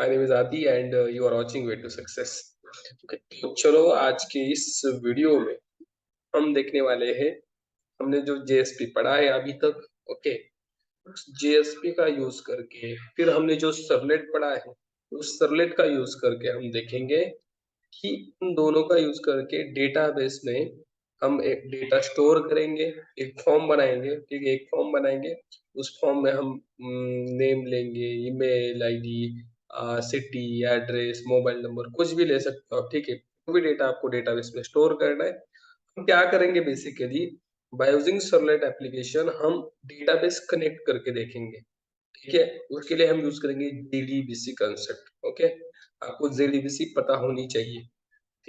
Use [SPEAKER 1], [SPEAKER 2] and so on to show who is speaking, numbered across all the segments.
[SPEAKER 1] My name is Aadi and you are watching way to success. तो चलो आज के इस वीडियो में हम देखने वाले हैं, हमने जो जेएसपी पढ़ा है अभी तक। ओके, उस जेएसपी का यूज करके फिर हमने जो सर्वलेट पढ़ा है, उस सर्वलेट का यूज करके हम देखेंगे कि इन दोनों का यूज करके डेटाबेस में हम एक डेटा स्टोर करेंगे, एक फॉर्म बनाएंगे। ठीक है, एक फॉर्म बनाएंगे, उस फॉर्म में हम नेम लेंगे, email ID, city, address, mobile number, कुछ भी ले सकते हो आप। ठीक है, कोई भी डेटा आपको डेटाबेस में स्टोर करना है। हम क्या करेंगे basically, by using servlet application हम डेटाबेस कनेक्ट करके देखेंगे। ठीक है, उसके लिए हम यूज करेंगे जेडीबीसी कंसेप्ट। ओके, आपको जेडीबीसी पता होनी चाहिए।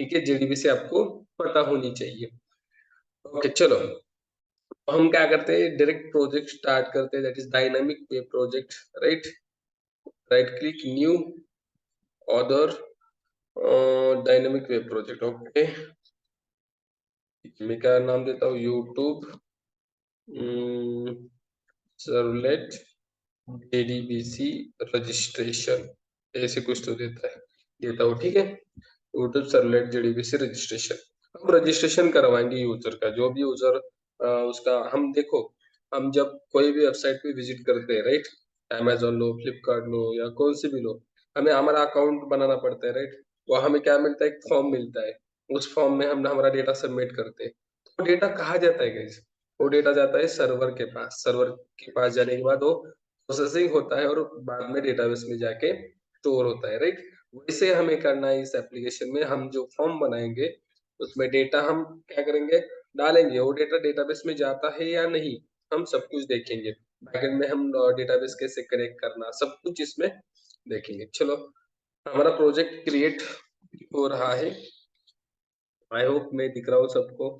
[SPEAKER 1] ठीक है, जेडीबीसी आपको पता होनी चाहिए। ओके चलो, हम क्या करते हैं, डायरेक्ट प्रोजेक्ट स्टार्ट करते हैं, that is dynamic web project. Right, right click, new, other, dynamic web project. Okay, मैं क्या नाम देता हूँ, यूट्यूब सर्वलेट जेडीबीसी रजिस्ट्रेशन, ऐसे कुछ तो देता हूँ। ठीक है, यूट्यूब सर्वलेट जेडीबीसी रजिस्ट्रेशन। हम रजिस्ट्रेशन करवाएंगे यूजर का, जो भी यूजर उसका, हम देखो, हम जब कोई भी वेबसाइट पे विजिट करते हैं, राइट, अमेजोन लो, फ्लिपकार्ट लो या कौन सी भी लो, हमें हमारा अकाउंट बनाना पड़ता है। राइट, वो हमें क्या मिलता है, एक फॉर्म मिलता है। उस फॉर्म में हम हमारा डेटा सबमिट करते हैं। तो डेटा कहाँ जाता है गाइस, वो डेटा जाता है सर्वर के पास। सर्वर के पास जाने के बाद वो प्रोसेसिंग होता है और बाद में डेटाबेस में जाके स्टोर होता है। राइट, वैसे हमें करना है इस एप्लीकेशन में। हम जो फॉर्म बनाएंगे उसमें डेटा हम क्या करेंगे, डालेंगे। वो डेटा डेटाबेस में जाता है या नहीं, हम सब कुछ देखेंगे। बैकएंड में हम डेटाबेस कैसे कनेक्ट करना, सब कुछ इसमें देखेंगे। चलो, हमारा प्रोजेक्ट क्रिएट हो रहा है। आई होप मैं दिख रहा हूँ सबको।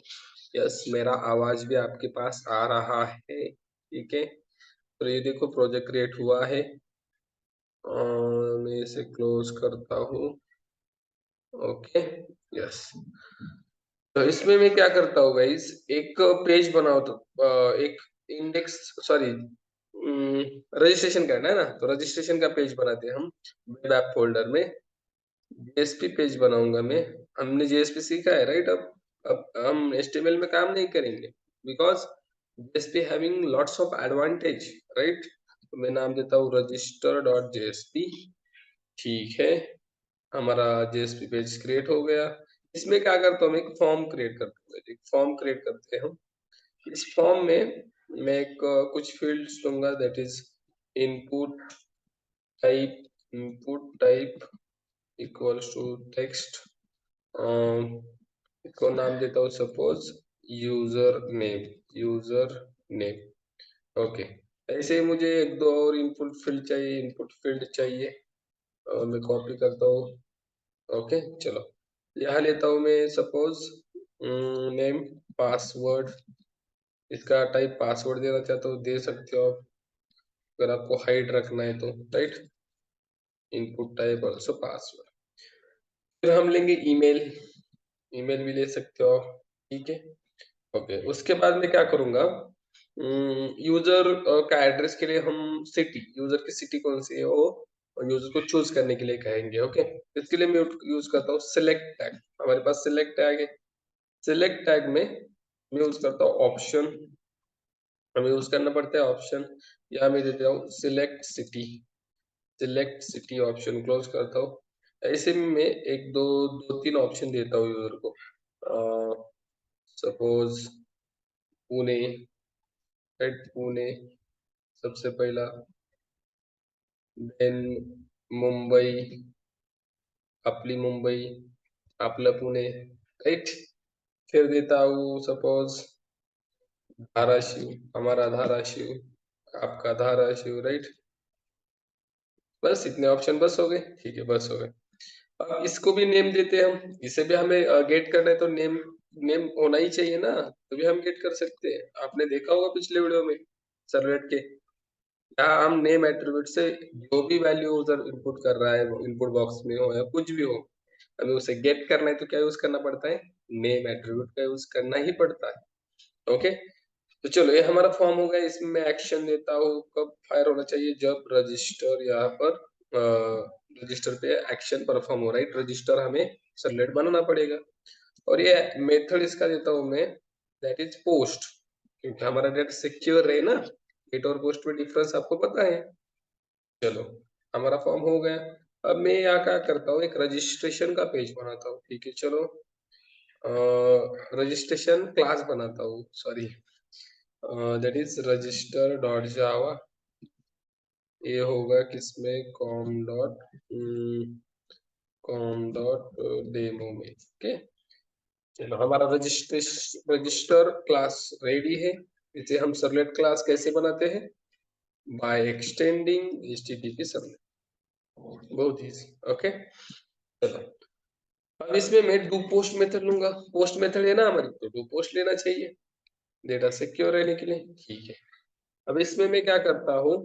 [SPEAKER 1] यस, मेरा आवाज भी आपके पास आ रहा है। ठीक है, तो ये देखो प्रोजेक्ट क्रिएट हुआ है। मैं इसे क्लोज करता हूँ। Okay, yes. तो इसमें मैं क्या करता हूँ गाइस, एक पेज बनाओ तो एक इंडेक्स, सॉरी, रजिस्ट्रेशन करना है ना, तो रजिस्ट्रेशन का पेज बनाते हैं हम वेब ऐप फोल्डर में। जेएसपी पेज बनाऊंगा मैं। हमने जेएसपी सीखा है, राइट। अब हम एचटीएमएल में काम नहीं करेंगे, because JSP having lots of advantage. Right, तो मैं नाम देता हूँ रजिस्टर डॉट जेएसपी। ठीक है, हमारा जेएसपी पेज क्रिएट हो गया। इसमें क्या करता हूँ, एक फॉर्म क्रिएट करते हैं। एक फॉर्म क्रिएट करते हैं हम। इस फॉर्म में मैं एक कुछ फील्ड्स दूंगा, that is input type, input type equals to text. इसको नाम देता हूँ suppose user name, user name. Okay, ऐसे ही मुझे एक दो और इनपुट फील्ड चाहिए, इनपुट फील्ड चाहिए। मैं कॉपी करता हूँ। ओके चलो, यहाँ लेता हूँ मैं सपोज नेम, पासवर्ड। इसका टाइप पासवर्ड देना चाहता हूँ, दे सकते हो आप, अगर आपको हाइड रखना है तो। Right, input type also password. फिर हम लेंगे ईमेल, ईमेल भी ले सकते हो आप। ठीक है, ओके। उसके बाद मैं क्या करूंगा, यूजर का एड्रेस के लिए हम सिटी, यूजर की सिटी कौन सी है वो यूजर को चूज करने के लिए कहेंगे। ओके, इसके लिए मैं यूज करता हूँ सिलेक्ट टैग। हमारे पास सिलेक्ट टैग है। सिलेक्ट टैग में मैं यूज करता हूँ ऑप्शन, हमें यूज करना पड़ता है ऑप्शन। या मैं देता हूँ select city, select city option close करता हूँ। ऐसे में मैं एक दो दो तीन ऑप्शन देता हूँ यूजर को। सपोज पुणे, राइट, पुणे सबसे पहला, देन मुंबई, आपली मुंबई, आपलं पुणे, राइट। फिर देता हूँ सपोज धाराशिव, हमारा धाराशिव, आपका धाराशिव, राइट। बस इतने ऑप्शन बस हो गए। ठीक है, बस हो गए। अब इसको भी नेम देते हैं हम। इसे भी हमें गेट करना है तो नेम, नेम होना ही चाहिए ना, तो भी हम गेट कर सकते हैं। आपने देखा होगा पिछले वीडियो में सर्वलेट के, यहाँ हम नेम एट्रीब्यूट से जो भी वैल्यू यूजर इनपुट कर रहा है, इनपुट बॉक्स में हो या कुछ भी हो, हमें उसे गेट करना है तो क्या यूज करना पड़ता है, नेम एट्रीब्यूट का यूज करना ही पड़ता है। ओके, तो चलो ये हमारा फॉर्म हो गया। इसमें मैं एक्शन देता हूँ, कब फायर होना चाहिए, जब रजिस्टर यहाँ पर रजिस्टर पे एक्शन परफॉर्म हो रहा है, रजिस्टर हमें सर्वलेट बनाना पड़ेगा। और ये मेथड इसका देता हूं मैं, दैट इज पोस्ट, क्योंकि हमारा डेटा सिक्योर रहे ना। गेट और पोस्ट में डिफरेंस आपको पता है। चलो, हमारा फॉर्म हो गया। अब मैं यहाँ क्या करता हूँ, एक रजिस्ट्रेशन का पेज बनाता हूँ। ठीक है, चलो रजिस्ट्रेशन क्लास बनाता हूँ, sorry, that is register dot जावा। ये होगा किसमें, कॉम डॉट डेमो में। ओके, चलो हमारा रजिस्टर क्लास रेडी है। इसे हम सर्वलेट क्लास कैसे बनाते हैं, बाय एक्सटेंडिंग एचटीटीपी सर्वलेट, बहुत इजी। ओके, चलो अब इसमें मैं डू पोस्ट मेथड लूंगा। पोस्ट मेथड है ना हमारी, तो डू पोस्ट लेना चाहिए डेटा सिक्योर रहने के लिए। ठीक है, अब इसमें मैं क्या करता हूँ,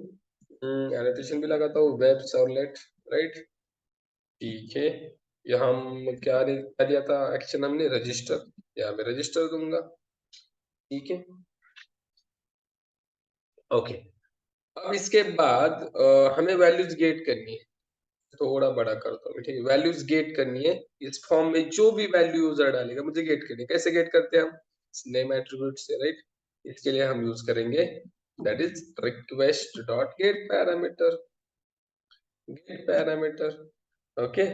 [SPEAKER 1] एनोटेशन भी लगाता हूँ, वेब सर्वलेट, राइट। ठीक है, यहाँ हम क्या दिया था एक्शन, हमने रजिस्टर, या मैं रजिस्टर दूंगा। ठीक है, ओके। अब इसके बाद हमें वैल्यूज गेट करनी है। थोड़ा बड़ा करता हूँ, ठीक है, वैल्यूज गेट करनी है। इस फॉर्म में जो भी वैल्यू यूजर डालेगा मुझे गेट करनी है। कैसे गेट करते हैं हम, नेम एट्रीब्यूट से, राइट। इसके लिए हम यूज करेंगे that is request dot get parameter, get parameter. Okay,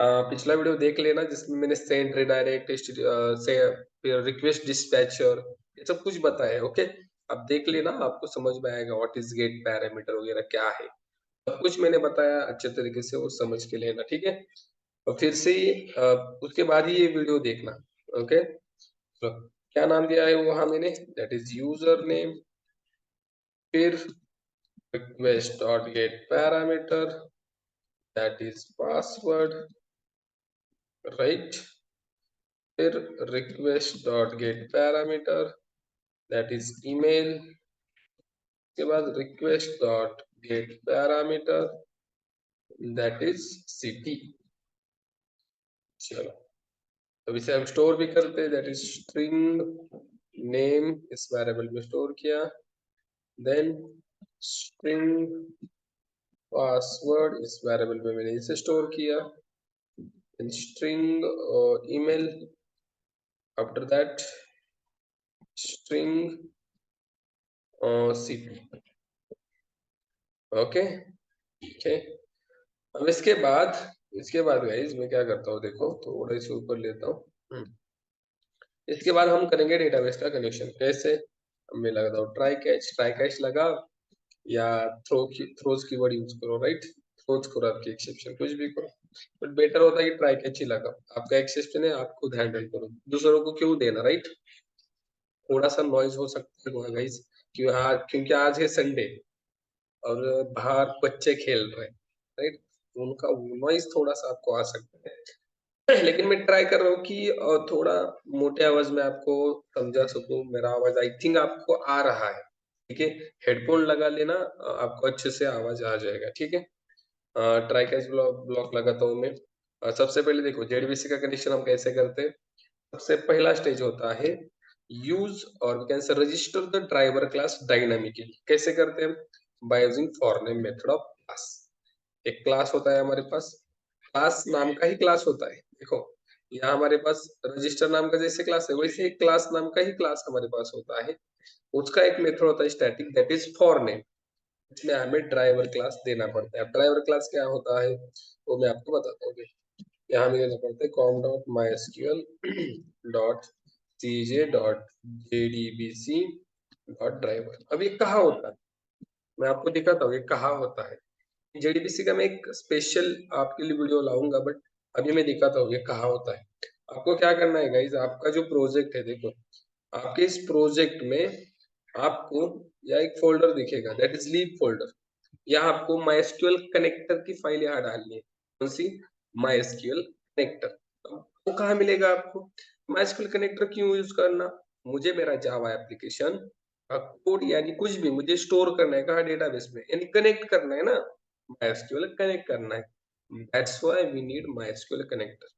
[SPEAKER 1] पिछला वीडियो देख लेना जिसमें मैंने सेंड, रिडायरेक्ट, से रिक्वेस्ट डिस्पैचर, ये सब कुछ बताया है। ओके, अब देख लेना, आपको समझ में आएगा व्हाट इज गेट पैरामीटर वगैरह क्या है। सब कुछ मैंने बताया अच्छे तरीके से, वो समझ के लेना, ठीक है। और फिर से उसके बाद ही ये वीडियो देखना। ओके, तो क्या नाम दिया है वहां मैंने, दैट इज यूजर नेम, फिर request dot get parameter, that is password, right. फिर request dot get parameter, that is email. उसके बाद request dot get parameter, that is city. चलो, अब इसे हम स्टोर भी करते हैं, दैट इज स्ट्रिंग नेम, इस वेरिएबल में स्टोर किया। देन स्ट्रिंग पासवर्ड, इस वेरिएबल में मैंने इसे स्टोर किया। String email, after that string CP. Okay, ठीक है। अब इसके बाद गाइस मैं क्या करता हूँ, देखो थोड़ा इसे ऊपर लेता हूँ। इसके बाद हम करेंगे डेटाबेस का कनेक्शन। कैसे, मैं लगाता हूँ ट्राई कैच लगा, या थ्रोज कीवर्ड यूज करो, राइट। थ्रोज करो, आपकी एक्सेप्शन कुछ भी करो, बट बेटर होता है कि ट्राई कैच ही लगाओ। आपका एक्सेप्शन है, आप खुद हैंडल करो, दूसरों को क्यों देना, राइट। थोड़ा सा नॉइज हो सकता है गाइस, क्योंकि आज है संडे और बाहर बच्चे खेल रहे हैं, राइट। उनका नॉइज थोड़ा सा आपको आ सकता है। लेकिन मैं ट्राई कर रहा हूँ कि थोड़ा मोटे आवाज में आपको समझा सकूं। मेरा आवाज आई थिंक आपको आ रहा है, ठीक है। हेडफोन लगा लेना, आपको अच्छे से आवाज आ जाएगा, ठीक है। ट्राई कैच ब्लॉक लगाता हूँ मैं। सबसे पहले देखो जेडबीसी का कनेक्शन हम कैसे करते हैं। सबसे पहला स्टेज होता है यूज और we can say register the driver class dynamically. कैसे करते हैं, by using for name method of class. एक क्लास होता है हमारे पास, क्लास नाम का ही क्लास होता है। देखो यहाँ हमारे पास रजिस्टर नाम का जैसे क्लास है, वैसे एक क्लास नाम का ही क्लास हमारे पास होता है। उसका एक मेथड होता है static, that is for name. इसमें हमें ड्राइवर क्लास देना पड़ता है। अब ड्राइवर क्लास क्या होता है वो मैं आपको बताता हूँ। यहाँ हमें देना पड़ता है com dot my SQL dot CJ dot JDBC dot driver. अब ये कहाँ होता है, मैं आपको दिखाता हूँ ये कहाँ होता है। जेडीबीसी का मैं एक स्पेशल आपके लिए वीडियो लाऊंगा, बट अभी मैं दिखाता हूँ ये कहाँ होता है। आपको क्या करना है गाइज, आपका जो प्रोजेक्ट है, देखो आपके इस प्रोजेक्ट में आपको या एक फोल्डर दिखेगा, दैट इज लीव फोल्डर। यहाँ आपको माइस्क्यूएल कनेक्टर की फाइल यहाँ डालनी है। कौन सी, माइस्क्यूएल कनेक्टर। वो कहाँ मिलेगा आपको, माइस्क्यूएल कनेक्टर क्यों यूज करना, मुझे मेरा जावा एप्लीकेशन कोड यानी कुछ भी मुझे स्टोर करना है कहाँ, डेटाबेस में, यानी कनेक्ट करना है ना, माइस्क्यूएल कनेक्ट करना है। That's why we need MySQL connector.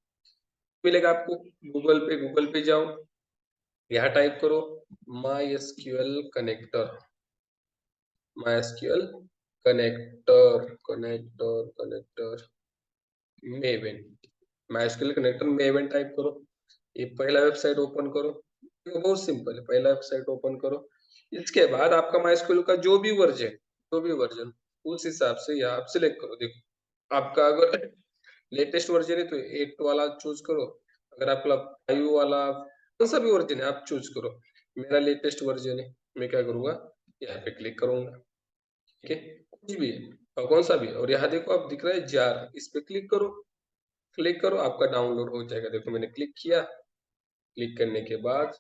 [SPEAKER 1] मिलेगा आपको गूगल पे जाओ, यहाँ टाइप करो MySQL connector, MySQL connector connector connector. में इवेंट, माइस्क्यूएल कनेक्टर में इवेंट टाइप करो, ये पहला वेबसाइट ओपन करो। ये बहुत सिंपल है, पहला वेबसाइट ओपन करो। इसके बाद आपका माइस्क्यूएल का जो भी वर्जन उस हिसाब से यहाँ आप सिलेक्ट करो। देखो आपका अगर लेटेस्ट वर्जन है तो 8 वाला चूज करो, अगर आपका 5 वाला कौन सा भी वर्जन है आप चूज करो। मेरा लेटेस्ट वर्जन है, मैं क्या करूंगा यहाँ पे क्लिक करूंगा। ठीक है, कुछ भी है और कौन सा भी है। और यहाँ देखो आप दिख रहा है जार, इस पे क्लिक करो आपका डाउनलोड हो जाएगा। देखो मैंने क्लिक किया, क्लिक करने के बाद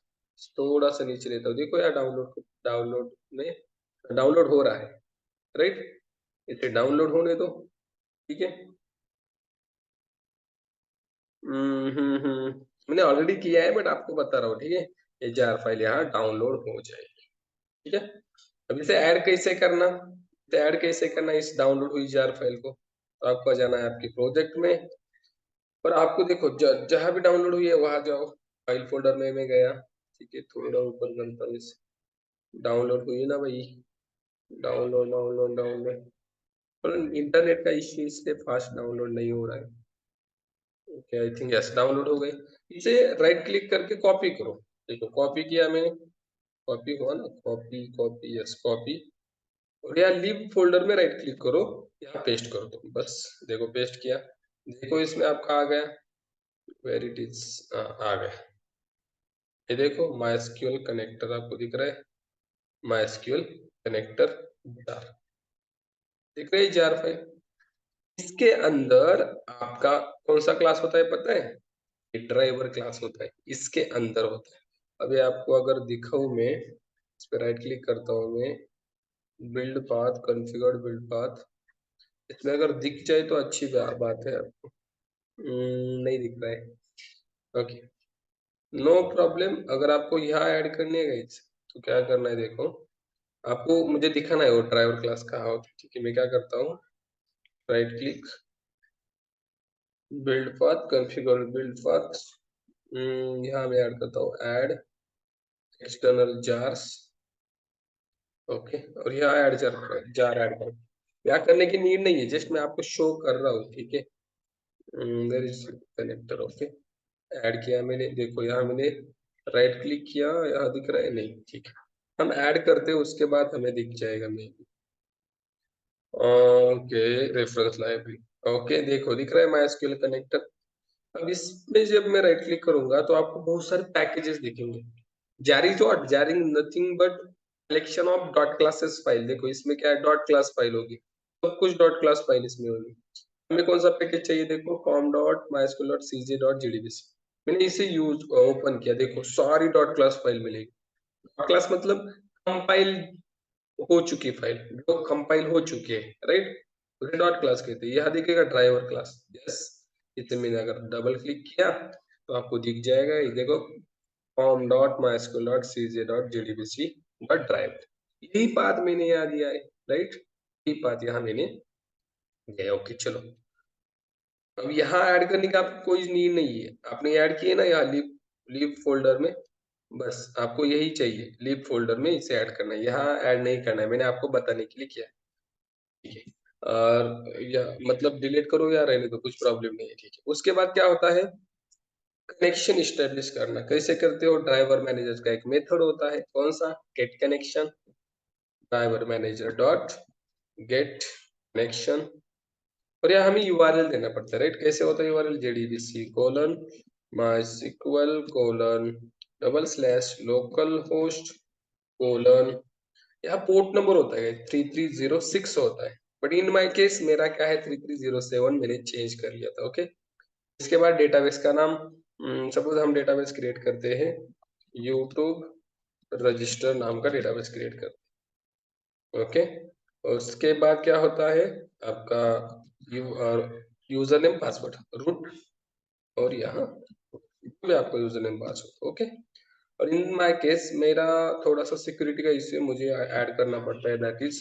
[SPEAKER 1] थोड़ा सा नीचे लेता हूँ, देखो यार डाउनलोड में डाउनलोड हो रहा है, राइट। इसे डाउनलोड होने दो। ठीक है, मैंने ऑलरेडी किया है बट आपको बता रहा हूँ। ठीक है, ये जार फाइल यहाँ डाउनलोड हो जाएगी। ठीक है, अब इसे ऐड कैसे करना इस डाउनलोड हुई जार फाइल को, तो आपको जाना है आपके प्रोजेक्ट में। और आपको देखो जहां भी डाउनलोड हुई है वहां जाओ, फाइल फोल्डर में मैं गया। ठीक है, थोड़ा ऊपर करता हूँ इसे, डाउनलोड हुई है ना भाई, डाउनलोड डाउनलोड डाउनलोड। पर इंटरनेट का इश्यू इसलिए फास्ट डाउनलोड नहीं हो रहा है। Okay, I think yes download हो गई। इसे राइट क्लिक करके कॉपी करो। देखो कॉपी किया मैंने, कॉपी हुआ ना, कॉपी कॉपी यस कॉपी। और यहाँ लिव फोल्डर में राइट क्लिक करो, यहाँ पेस्ट कर दो बस। देखो पेस्ट किया, देखो इसमें आपका आ गया, वेर इट इज आ गया। ये देखो माइस्क्यूएल कनेक्टर आपको दिख रहा है, माइस्क्यूएल कनेक्टर जार, दिख रहा है जार फाइल। इसके अंदर आपका कौन सा क्लास होता है पता है? ये ड्राइवर क्लास होता है, इसके अंदर होता है। अभी आपको अगर दिखाऊं मैं, इस पे राइट क्लिक करता हूँ मैं, build path, configure build path, इसमें अगर दिख जाए तो अच्छी बात है आपको। नहीं दिख रहा है, ओके नो प्रॉब्लम। अगर आपको यहाँ ऐड करनी है गाइस तो क्या करना है, देखो आपको मुझे दिखाना है वो ड्राइवर क्लास कहाँ होता है। ठीक है, मैं क्या करता हूँ, right click, build path, configure build path, यहाँ मैं ऐड करता हूँ ऐड एक्सटर्नल जार्स। ओके, और यहाँ ऐड जार ऐड करो। यहाँ करने की नीड नहीं है, जस्ट मैं आपको शो कर रहा हूँ। ठीक है, there is connector. Okay, add किया मैंने, देखो यहाँ मैंने राइट क्लिक किया, यहाँ दिख रहा है नहीं। ठीक है, हम ऐड करते हैं उसके बाद हमें दिख जाएगा। मैं ओके, रेफरेंस लाइब्रेरी, ओके देखो दिख रहा है माइस्क्यूएल कनेक्टर। अब इसमें जब मैं राइट क्लिक करूंगा तो आपको बहुत सारे पैकेजेस दिखेंगे। जारी nothing but collection of dot classes file. देखो इसमें क्या है, डॉट क्लास फाइल होगी, सब कुछ डॉट क्लास फाइल इसमें होगी। हमें कौन सा पैकेज चाहिए, देखो कॉम डॉट माइस्क्यूएल डॉट सीजे डॉट जीडीबीसी। मैंने इसे यूज ओपन किया, देखो सारी डॉट क्लास फाइल मिलेगी। डॉट क्लास मतलब कंपाइल हो चुकी फाइल, जो कंपाइल हो चुकी है, राइट, उसे डॉट क्लास कहते हैं। यहाँ दिखेगा ड्राइवर क्लास, यस। इसे मैंने अगर डबल क्लिक किया तो आपको दिख जाएगा, ये देखो com डॉट माइस्क्यूएल डॉट सीजे डॉट जीडीबीसी डॉट ड्राइव। यही पाथ मैंने यहाँ दिया है, राइट, यही पाथ यहाँ मैंने दिया है। ओके चलो, अब यहाँ ऐड करने का आपको कोई नीड नहीं है, आपने ऐड किए ना यहाँ लिव फोल्डर में, बस आपको यही चाहिए, लिव फोल्डर में इसे ऐड करना है, यहाँ ऐड नहीं करना है। मैंने आपको बताने के लिए किया है। ठीक है, और या मतलब डिलीट करो या रहने दो, कुछ प्रॉब्लम नहीं है। ठीक है, उसके बाद क्या होता है, कनेक्शन स्टेब्लिश करना। कैसे करते हो, ड्राइवर मैनेजर का एक मेथड होता है, कौन सा, get connection, driver manager dot get connection. और यहाँ हमें यूआरएल देना पड़ता है, राइट। कैसे होता है URL, JDBC colon MySQL colon double slash local host colon, यहाँ पोर्ट नंबर होता है 3306 होता है, बट इन माय केस मेरा क्या है 3307, मैंने चेंज कर लिया था। ओके, इसके बाद डेटाबेस का नाम, सपोज हम डेटाबेस क्रिएट करते हैं, यूट्यूब रजिस्टर नाम का डेटाबेस क्रिएट करते हैं। ओके, और उसके बाद क्या होता है आपका यूजर नेम पासवर्ड रूट, और यहाँ भी आपका यूजर नेम पासवर्ड। ओके, और इन माय केस मेरा थोड़ा सा सिक्योरिटी का इश्यू मुझे ऐड करना पड़ता है, that is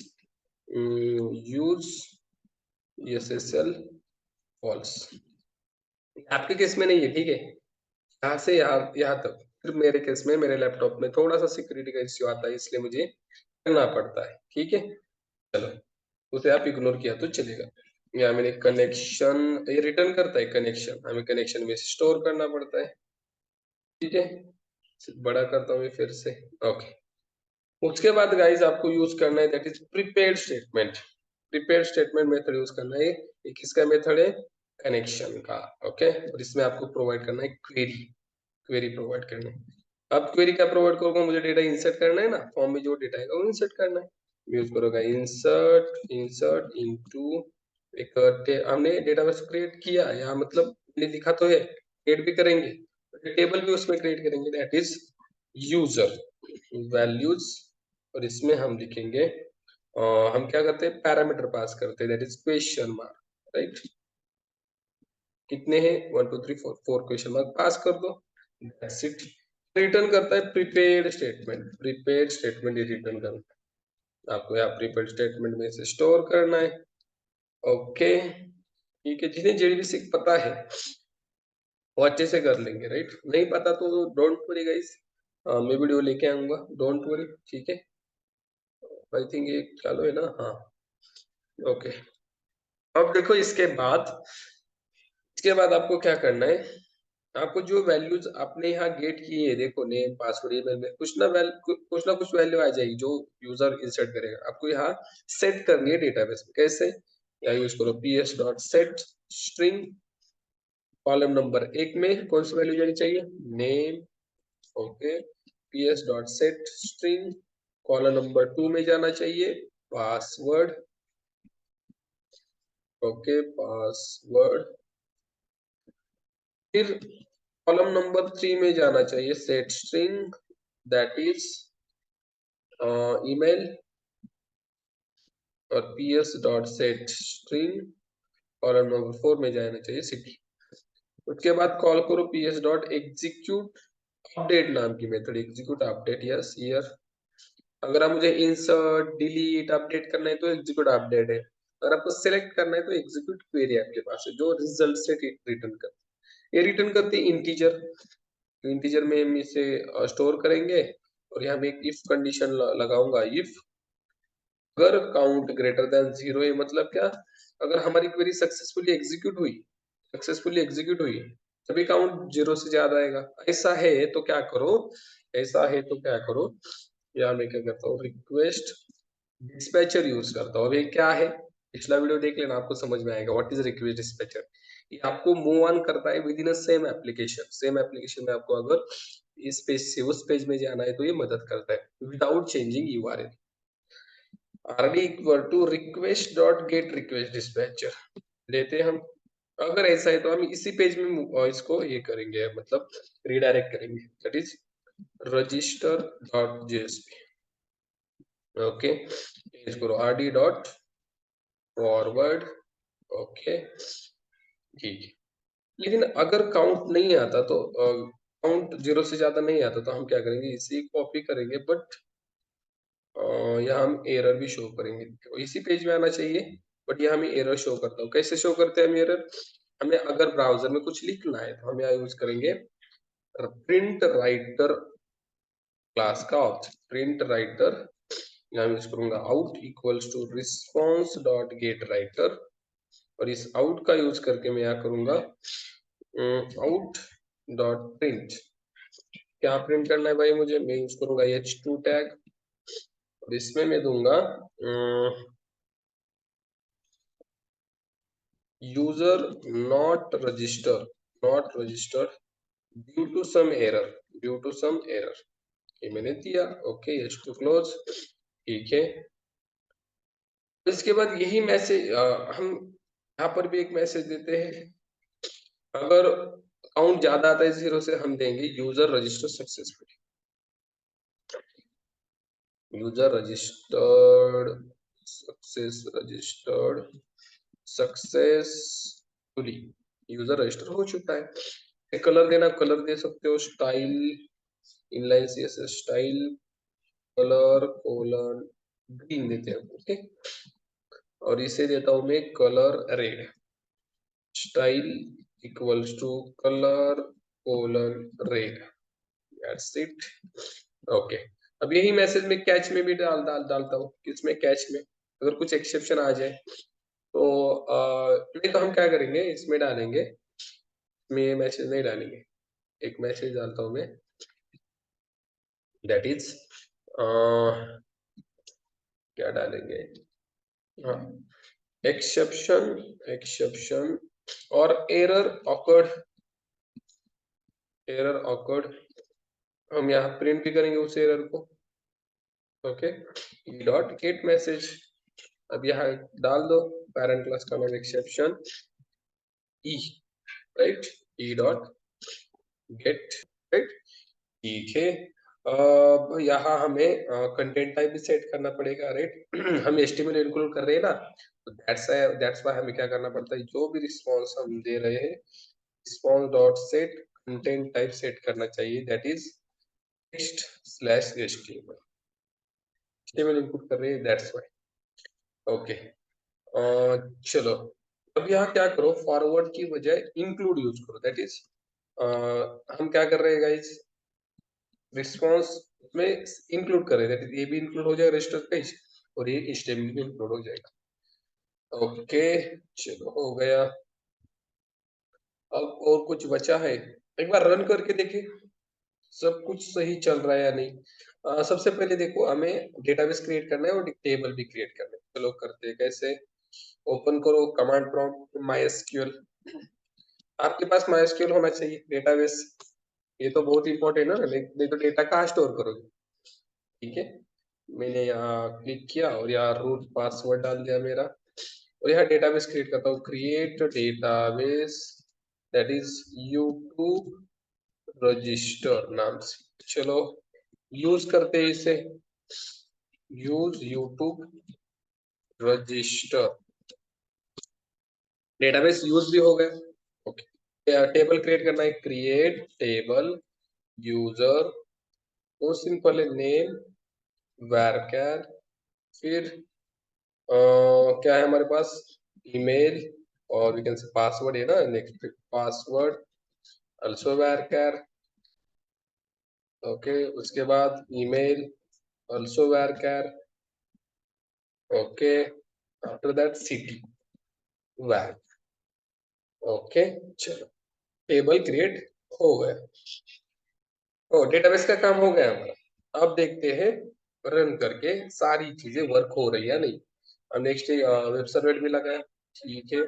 [SPEAKER 1] use SSL false. आपके केस में नहीं है, ठीक है, यहाँ से यहाँ तक सिर्फ मेरे केस में, मेरे लैपटॉप में थोड़ा सा सिक्योरिटी का इश्यू आता है, इसलिए मुझे करना पड़ता है। ठीक है, चलो उसे आप इग्नोर किया तो चलेगा। या मैंने कनेक्शन, ये रिटर्न करता है कनेक्शन, हमें कनेक्शन में स्टोर करना पड़ता है। ठीक है, बड़ा करता हूँ मैं फिर से। ओके, उसके बाद गाइस आपको यूज करना है that is prepaid statement. Prepaid statement method use करना है। ये किसका मेथड है? कनेक्शन का। ओके, और इसमें आपको प्रोवाइड करना है क्वेरी। क्वेरी प्रोवाइड करना है। अब क्वेरी क्या प्रोवाइड करूंगा? मुझे डेटा इंसर्ट करना है ना, फॉर्म में जो डेटा है वो इंसर्ट करना है। यूज करोगा इंसर्ट, इंसर्ट इनटू एक हमने डेटाबेस क्रिएट किया, या मतलब मैंने लिखा तो है, क्रिएट भी करेंगे, टेबल भी उसमें क्रिएट करेंगे दैट इज यूजर वैल्यूज। और इसमें हम लिखेंगे हम क्या करते हैं, पैरामीटर पास करते हैं that is question mark, right. कितने हैं? 1 2 3 4, 4 क्वेश्चन मार्क पास कर दो, दैट्स इट। रिटर्न करता है prepaid statement. Prepaid statement return करता है, आपको यहाँ प्रीपेड स्टेटमेंट में से स्टोर करना है। ओके, ठीक है, जिन्हें जेडीबीसी पता है वो अच्छे से कर लेंगे, राइट। नहीं पता तो डोंट वरी गाइस, मैं वीडियो लेके आऊंगा, डोंट वरी। ठीक है, आई थिंक ये चालू है ना? हाँ, ओके। अब देखो इसके बाद आपको क्या करना है, आपको जो वैल्यूज आपने यहाँ गेट की है, देखो नेम पासवर्ड ईमेल में कुछ ना कुछ वैल्यू आ जाएगी जो यूजर इंसर्ट करेगा। आपको यहाँ सेट करनी है डेटाबेस में। कैसे? यहाँ यूज करो ps dot set string. Column number 1 में कौन सी वैल्यू जानी चाहिए? Name. Okay, ps dot set string. Column number 2 में जाना चाहिए पासवर्ड। Okay, password. फिर कॉलम नंबर 3 में जाना चाहिए set string that is email. और ps dot set string column number 4 में जाना चाहिए सिटी। उसके बाद कॉल करो ps डॉट एग्जीक्यूट अपडेट नाम की method, execute update. Yes here, अगर आप मुझे इंसर्ट डिलीट अपडेट करना है तो एग्जीक्यूट अपडेट है। अगर आपको सिलेक्ट करना है तो एग्जीक्यूट क्वेरी आपके पास है जो रिजल्ट से रिटर्न करती है। ये रिटर्न करती है इंटीजर, तो इंटीजर में हम इसे स्टोर करेंगे। और यहाँ मैं एक इफ कंडीशन लगाऊंगा, इफ अगर काउंट ग्रेटर देन 0 है, मतलब क्या? अगर हमारी क्वेरी सक्सेसफुली एग्जीक्यूट हुई तभी काउंट 0 से ज्यादा आएगा। ऐसा है तो क्या करो, ऐसा है तो क्या करो, या मैं क्या करता हूँ, रिक्वेस्ट डिस्पैचर यूज करता हूँ। अब ये क्या है, पिछला वीडियो देख लेना, आपको समझ में आएगा व्हाट इज रिक्वेस्ट डिस्पैचर। ये आपको मूव ऑन करता है विद इन सेम एप्लीकेशन में। आपको अगर इस पेज से उस पेज में जाना है तो ये मदद करता है without changing URL. RD equal to request dot get request dispatcher लेते हैं हम। अगर ऐसा है तो हम इसी पेज में इसको ये करेंगे, मतलब रिडायरेक्ट करेंगे that is register dot JSP. Okay, page करो आरडी डॉट फॉरवर्ड। ओके, ठीक है। लेकिन अगर काउंट नहीं आता तो काउंट 0 से ज्यादा नहीं आता तो हम क्या करेंगे, इसी कॉपी करेंगे, बट यहाँ हम एरर भी शो करेंगे। तो इसी पेज में आना चाहिए, बट यहाँ हमें एरर शो करता हूँ। कैसे शो करते हैं हम एरर? हमें अगर ब्राउजर में कुछ लिखना है तो हम यहाँ यूज करेंगे प्रिंट राइटर क्लास का ऑब्जेक्ट, प्रिंट राइटर। यहाँ यूज करूंगा out equals to response dot get writer. और इस आउट का यूज करके मैं यहाँ करूंगा आउट डॉट प्रिंट। क्या प्रिंट करना है भाई मुझे? मैं यूज करूंगा h2 टैग। और इसमें मैं दूंगा user not register due to some error. ये मैंने दिया। Okay, h2 close. ठीक है, इसके बाद यही मैसेज हम यहाँ पर भी एक मैसेज देते हैं। अगर काउंट ज्यादा आता है 0 से, हम देंगे user register successfully. User registered successfully, user register हो चुका है। कलर देना, कलर दे सकते हो style inline CSS style colour colon green देते हैं। ओके, और इसे देता हूं मैं colour red. Style equals to colour colon red, that's it. Okay, अब यही मैसेज में कैच में भी डालता हूँ। किसमें? कैच में। अगर कुछ एक्सेप्शन आ जाए तो नहीं तो हम क्या करेंगे इसमें डालेंगे, मैं ये मैसेज नहीं डालेंगे, एक मैसेज डालता हूँ मैं, दैट इज क्या डालेंगे, हाँ, एक्सेप्शन, एक्सेप्शन और एरर ऑकर्ड, एरर ऑकर्ड, हम यहाँ प्रिंट भी करेंगे उस एरर को। Okay, e dot get message, अब यहाँ डाल दो पैरेंट क्लास का नाम exception e, right, e dot get, right, ठीक है। अब यहाँ हमें कंटेंट टाइप भी सेट करना पड़ेगा, राइट। हम एचटीएमएल इंक्लूड कर रहे हैं ना, तो दैट्स व्हाई हमें क्या करना पड़ता है, जो भी रिस्पॉन्स हम दे रहे हैं, response dot set content type set करना चाहिए, that is text slash HTML, HTML include कर रहे हैं, दैट्स व्हाई। ओके, चलो, अब यहाँ क्या करो, फॉरवर्ड की बजाय इंक्लूड यूज करो, दैट इज हम क्या कर रहे हैं गाइस, रिस्पॉन्स में इंक्लूड कर रहे हैं, ये भी इंक्लूड हो जाएगा रजिस्टर पेज और ये एचटीएमएल भी इंक्लूड हो जाएगा। ओके, चलो हो गया। अब और कुछ बचा है, एक बार रन करके देखें सब कुछ सही चल रहा है या नहीं। सबसे पहले देखो हमें डेटाबेस क्रिएट करना है और टेबल भी क्रिएट करना है, चलो करते हैं कैसे। ओपन करो कमांड प्रॉम्प्ट MySQL, आपके पास MySQL होना चाहिए डेटाबेस, ये तो बहुत इंपॉर्टेंट है ना, नहीं तो डेटा कहाँ स्टोर करोगे। ठीक है, मैंने यहाँ क्लिक किया और यहाँ रूट पासवर्ड डाल दिया मेरा, और यहाँ डेटाबेस क्रिएट करता हूँ, create database that is U2 register नाम से, चलो यूज करते हैं इसे, use U2 register, database use भी हो गया। ओके, टेबल क्रिएट करना है, क्रिएट टेबल यूजर, वो सिंपल है, नेम varchar, फिर क्या है हमारे पास, ईमेल और वी कैन से पासवर्ड है ना, next password also varchar। Okay, उसके बाद email also varchar। Okay, after that city var। Okay, चलो टेबल क्रिएट हो गया, तो डेटाबेस का काम हो गया हमारा। अब देखते हैं रन करके सारी चीजें वर्क हो रही है नहीं। अब नेक्स्ट वेब सर्वर भी लगाया, ठीक है,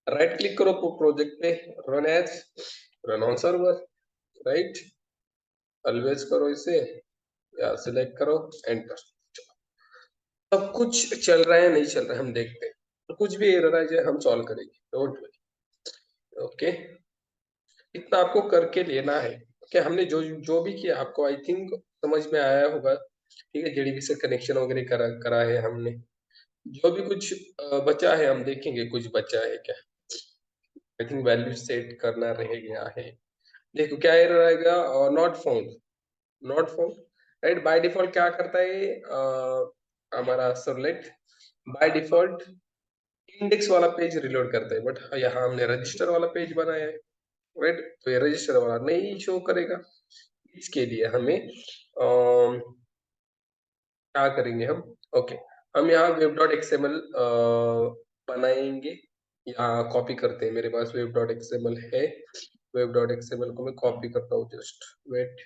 [SPEAKER 1] राइट क्लिक करो प्रोजेक्ट पे, run as, run on server, right, always करो इसे, या सिलेक्ट करो, एंटर। सब कुछ चल रहा है नहीं चल रहा है हम देखते हैं, तो कुछ भी एरर आ जाए हम सॉल्व करेंगे, डोंट वरी। ओके, इतना आपको करके लेना है कि हमने जो जो भी किया आपको आई थिंक समझ में आया होगा। ठीक है, जेडीबी से कनेक्शन वगैरह करा है हमने, जो भी कुछ बचा है हम देखेंगे कुछ बचा है क्या, आई थिंक वैल्यू सेट करना रह गया है। देखो क्या एरर आएगा, not found, not found, right, by default क्या करता है हमारा सर्वलेट, बाय डिफॉल्ट इंडेक्स वाला पेज रिलोड करता है, बट यहाँ हमने रजिस्टर वाला पेज बनाया है, राइट, तो ये रजिस्टर वाला नहीं शो करेगा। इसके लिए हमें क्या करेंगे हम, ओके, हम यहाँ वेब डॉट एक्सएमएल बनाएंगे, यहाँ कॉपी करते हैं, मेरे पास वेब डॉट एक्सएमएल है, वेब डॉट एक्सएमएल को मैं कॉपी करता हूँ, जस्ट वेट,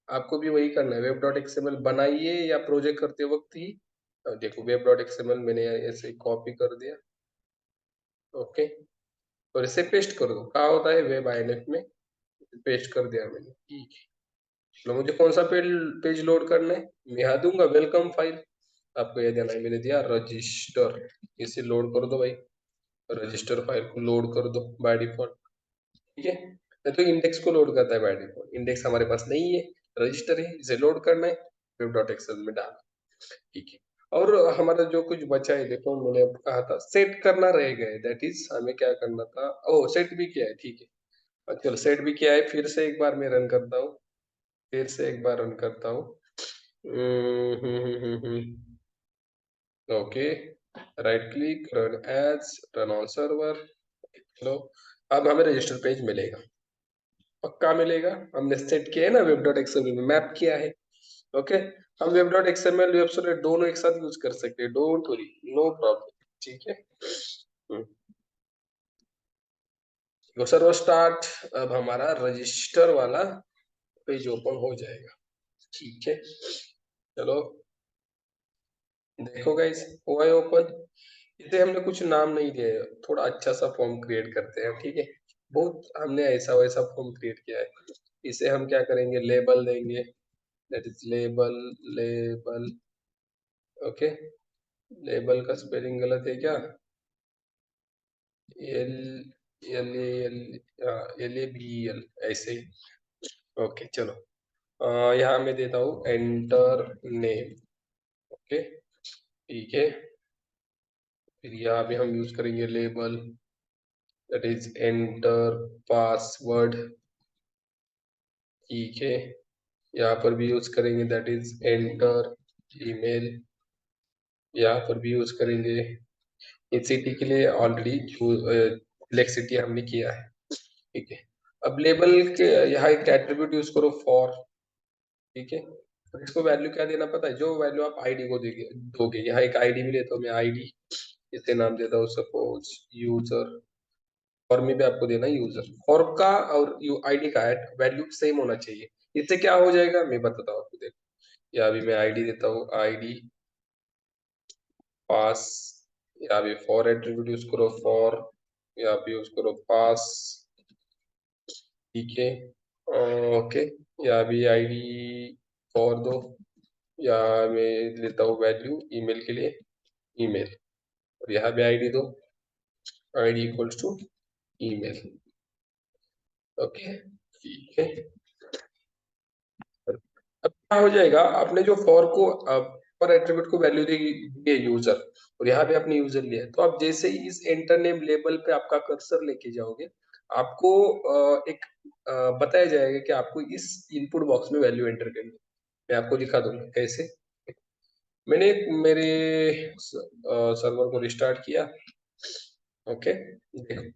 [SPEAKER 1] आपको भी वही करना है, वेब डॉट एक्सएमएल बनाइए या प्रोजेक्ट करते वक्त ही, देखो वेब डॉट एक्सएमएल मैंने ऐसे कॉपी कर दिया, ओके, और इसे पेस्ट कर दो, कहाँ होता है वेब आईएनएफ में, पेस्ट कर दिया मैंने, ठीक है। चलो मुझे कौन सा पेज लोड करना है, मैं यहाँ दूंगा वेलकम फाइल, आपको ये देना है, मैंने दिया रजिस्टर, इसे लोड कर दो भाई, रजिस्टर फाइल को लोड कर दो बाय डिफॉल्ट, ठीक है, नहीं तो इंडेक्स को लोड करता है बाय डिफॉल्ट, इंडेक्स हमारे पास नहीं है, रजिस्टर है, इसे लोड करना है, वेब डॉट एक्सएल में डाल, ठीक है। और हमारा जो कुछ बचा है, देखो मैंने अब कहा था सेट करना रह गए, दैट इज हमें क्या करना था, ओ सेट भी किया है, ठीक है, चलो सेट भी किया है, फिर से एक बार मैं रन करता हूँ, फिर से एक बार रन करता हूँ, okay, right click, run as, run on server, चलो अब हमें रजिस्टर पेज मिलेगा, पक्का मिलेगा, हमने सेट किया है ना वेब डॉट एक्सएमएल में मैप किया है, ओके, हम web dot XML web server दोनों एक साथ यूज कर सकते हैं, डोंट वरी, नो प्रॉब्लम। ठीक है। तो सर्वर स्टार्ट, अब हमारा रजिस्टर वाला पेज ओपन हो जाएगा। ठीक है, चलो देखो गाइस, हुआ है ओपन। इसे हमने कुछ नाम नहीं दिया है, थोड़ा अच्छा सा फॉर्म क्रिएट करते हैं, ठीक है। बहुत हमने ऐसा वैसा फॉर्म क्रिएट किया है। इसे हम क्या करेंगे, लेबल देंगे, that is label, label. Okay, label का स्पेलिंग गलत है क्या? L, L A L, L A B L, ऐसे ही। ओके चलो, यहाँ मैं देता हूँ एंटर नेम। ओके, ठीक है। फिर यहाँ पे हम यूज करेंगे label, that is enter password. ठीक है, यहाँ पर भी यूज करेंगे दैट इज एंटर ईमेल। यहाँ पर भी यूज करेंगे, सिटी के लिए ऑलरेडी सिलेक्ट हमने किया है। ठीक है, अब लेबल के यहाँ एक एट्रीब्यूट यूज करो फॉर। ठीक है, तो इसको वैल्यू क्या देना पता है, जो वैल्यू आप आईडी को दोगे दोगे। यहाँ एक आईडी भी लेता हूँ मैं, आईडी, इसे नाम देता हूँ सपोज यूजर। फॉर में भी आपको देना यूजर, फॉर का और यू आईडी का वैल्यू सेम होना चाहिए। इससे क्या हो जाएगा मैं बताता हूँ आपको, देखो। या अभी मैं आईडी देता हूँ, आईडी पास, या भी फॉर एट्रीब्यूट यूज करो फॉर, या भी यूज करो पास। ठीक है, ओके, या भी आईडी फॉर दो, या मैं लेता हूँ वैल्यू ईमेल के लिए, ईमेल, और यहाँ भी आईडी दो, ID equals to email. Okay, ठीक है। अब क्या हो जाएगा, आपने जो फॉर को फॉर एट्रीब्यूट को वैल्यू दी दी है यूजर, और यहाँ पे आपने यूजर लिया है, तो आप जैसे ही इस एंटर नेम लेबल पे आपका कर्सर लेके जाओगे, आपको एक बताया जाएगा कि आपको इस इनपुट बॉक्स में वैल्यू एंटर करनी है। मैं आपको दिखा दूंगा कैसे। मैंने मेरे सर्वर को रिस्टार्ट किया। ओके, देखो,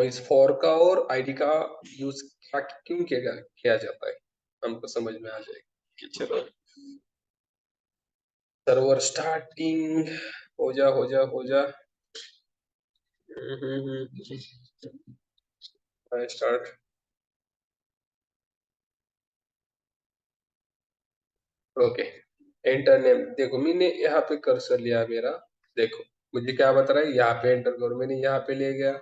[SPEAKER 1] इस फॉर का और आईडी का यूज क्या क्यों किया जाता है, हमको समझ में आ जाएगा कि चलो, सर्वर स्टार्टिंग, हो जा स्टार्ट। ओके, एंटर नेम, देखो मैंने यहाँ पे कर्सर लिया मेरा, देखो मुझे क्या बता रहा है, यहाँ पे एंटर करो, मैंने यहाँ पे ले गया,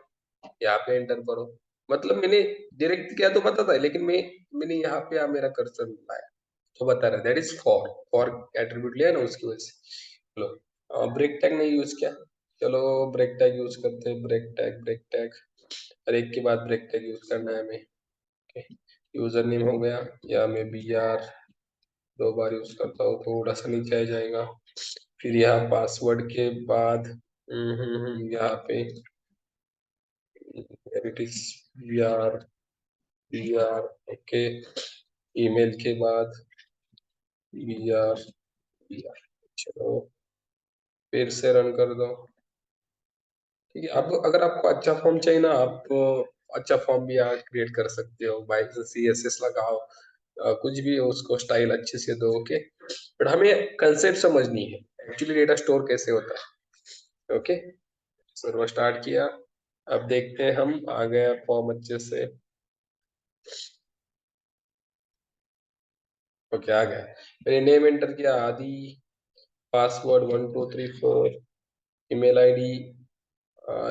[SPEAKER 1] यहाँ पे एंटर करो। मतलब मैंने डायरेक्ट किया तो पता था, लेकिन मैंने यहाँ पे मेरा कर्सर लाया तो बता रहा है that is for, for attribute लिया ना उसकी वजह से। चलो, ब्रेक टैग नहीं यूज किया, चलो ब्रेक टैग यूज करते हैं, ब्रेक टैग, ब्रेक टैग, हर एक के बाद ब्रेक टैग यूज करना है हमें। यूजर नेम हो गया, या मैं बी आर दो बार यूज करता हूँ, थोड़ा सा नीचे आ जाएगा। फिर यहाँ पासवर्ड के बाद यहाँ पे it is B R, B R. Okay, email के बाद बी आर, बी आर। चलो फिर से रन कर दो। ठीक है, अब अगर आपको अच्छा फॉर्म चाहिए ना, आप अच्छा फॉर्म भी यहाँ क्रिएट कर सकते हो, बाई सी एस एस लगाओ, कुछ भी हो, उसको स्टाइल अच्छे से दो। ओके, बट हमें कंसेप्ट समझनी है, एक्चुअली डेटा स्टोर कैसे होता है। ओके, सर्वर स्टार्ट किया, अब देखते हैं हम आ गया फॉर्म अच्छे से। ओके, आ गया, मैंने नेम एंटर किया आदि, पासवर्ड 1234, ईमेल आईडी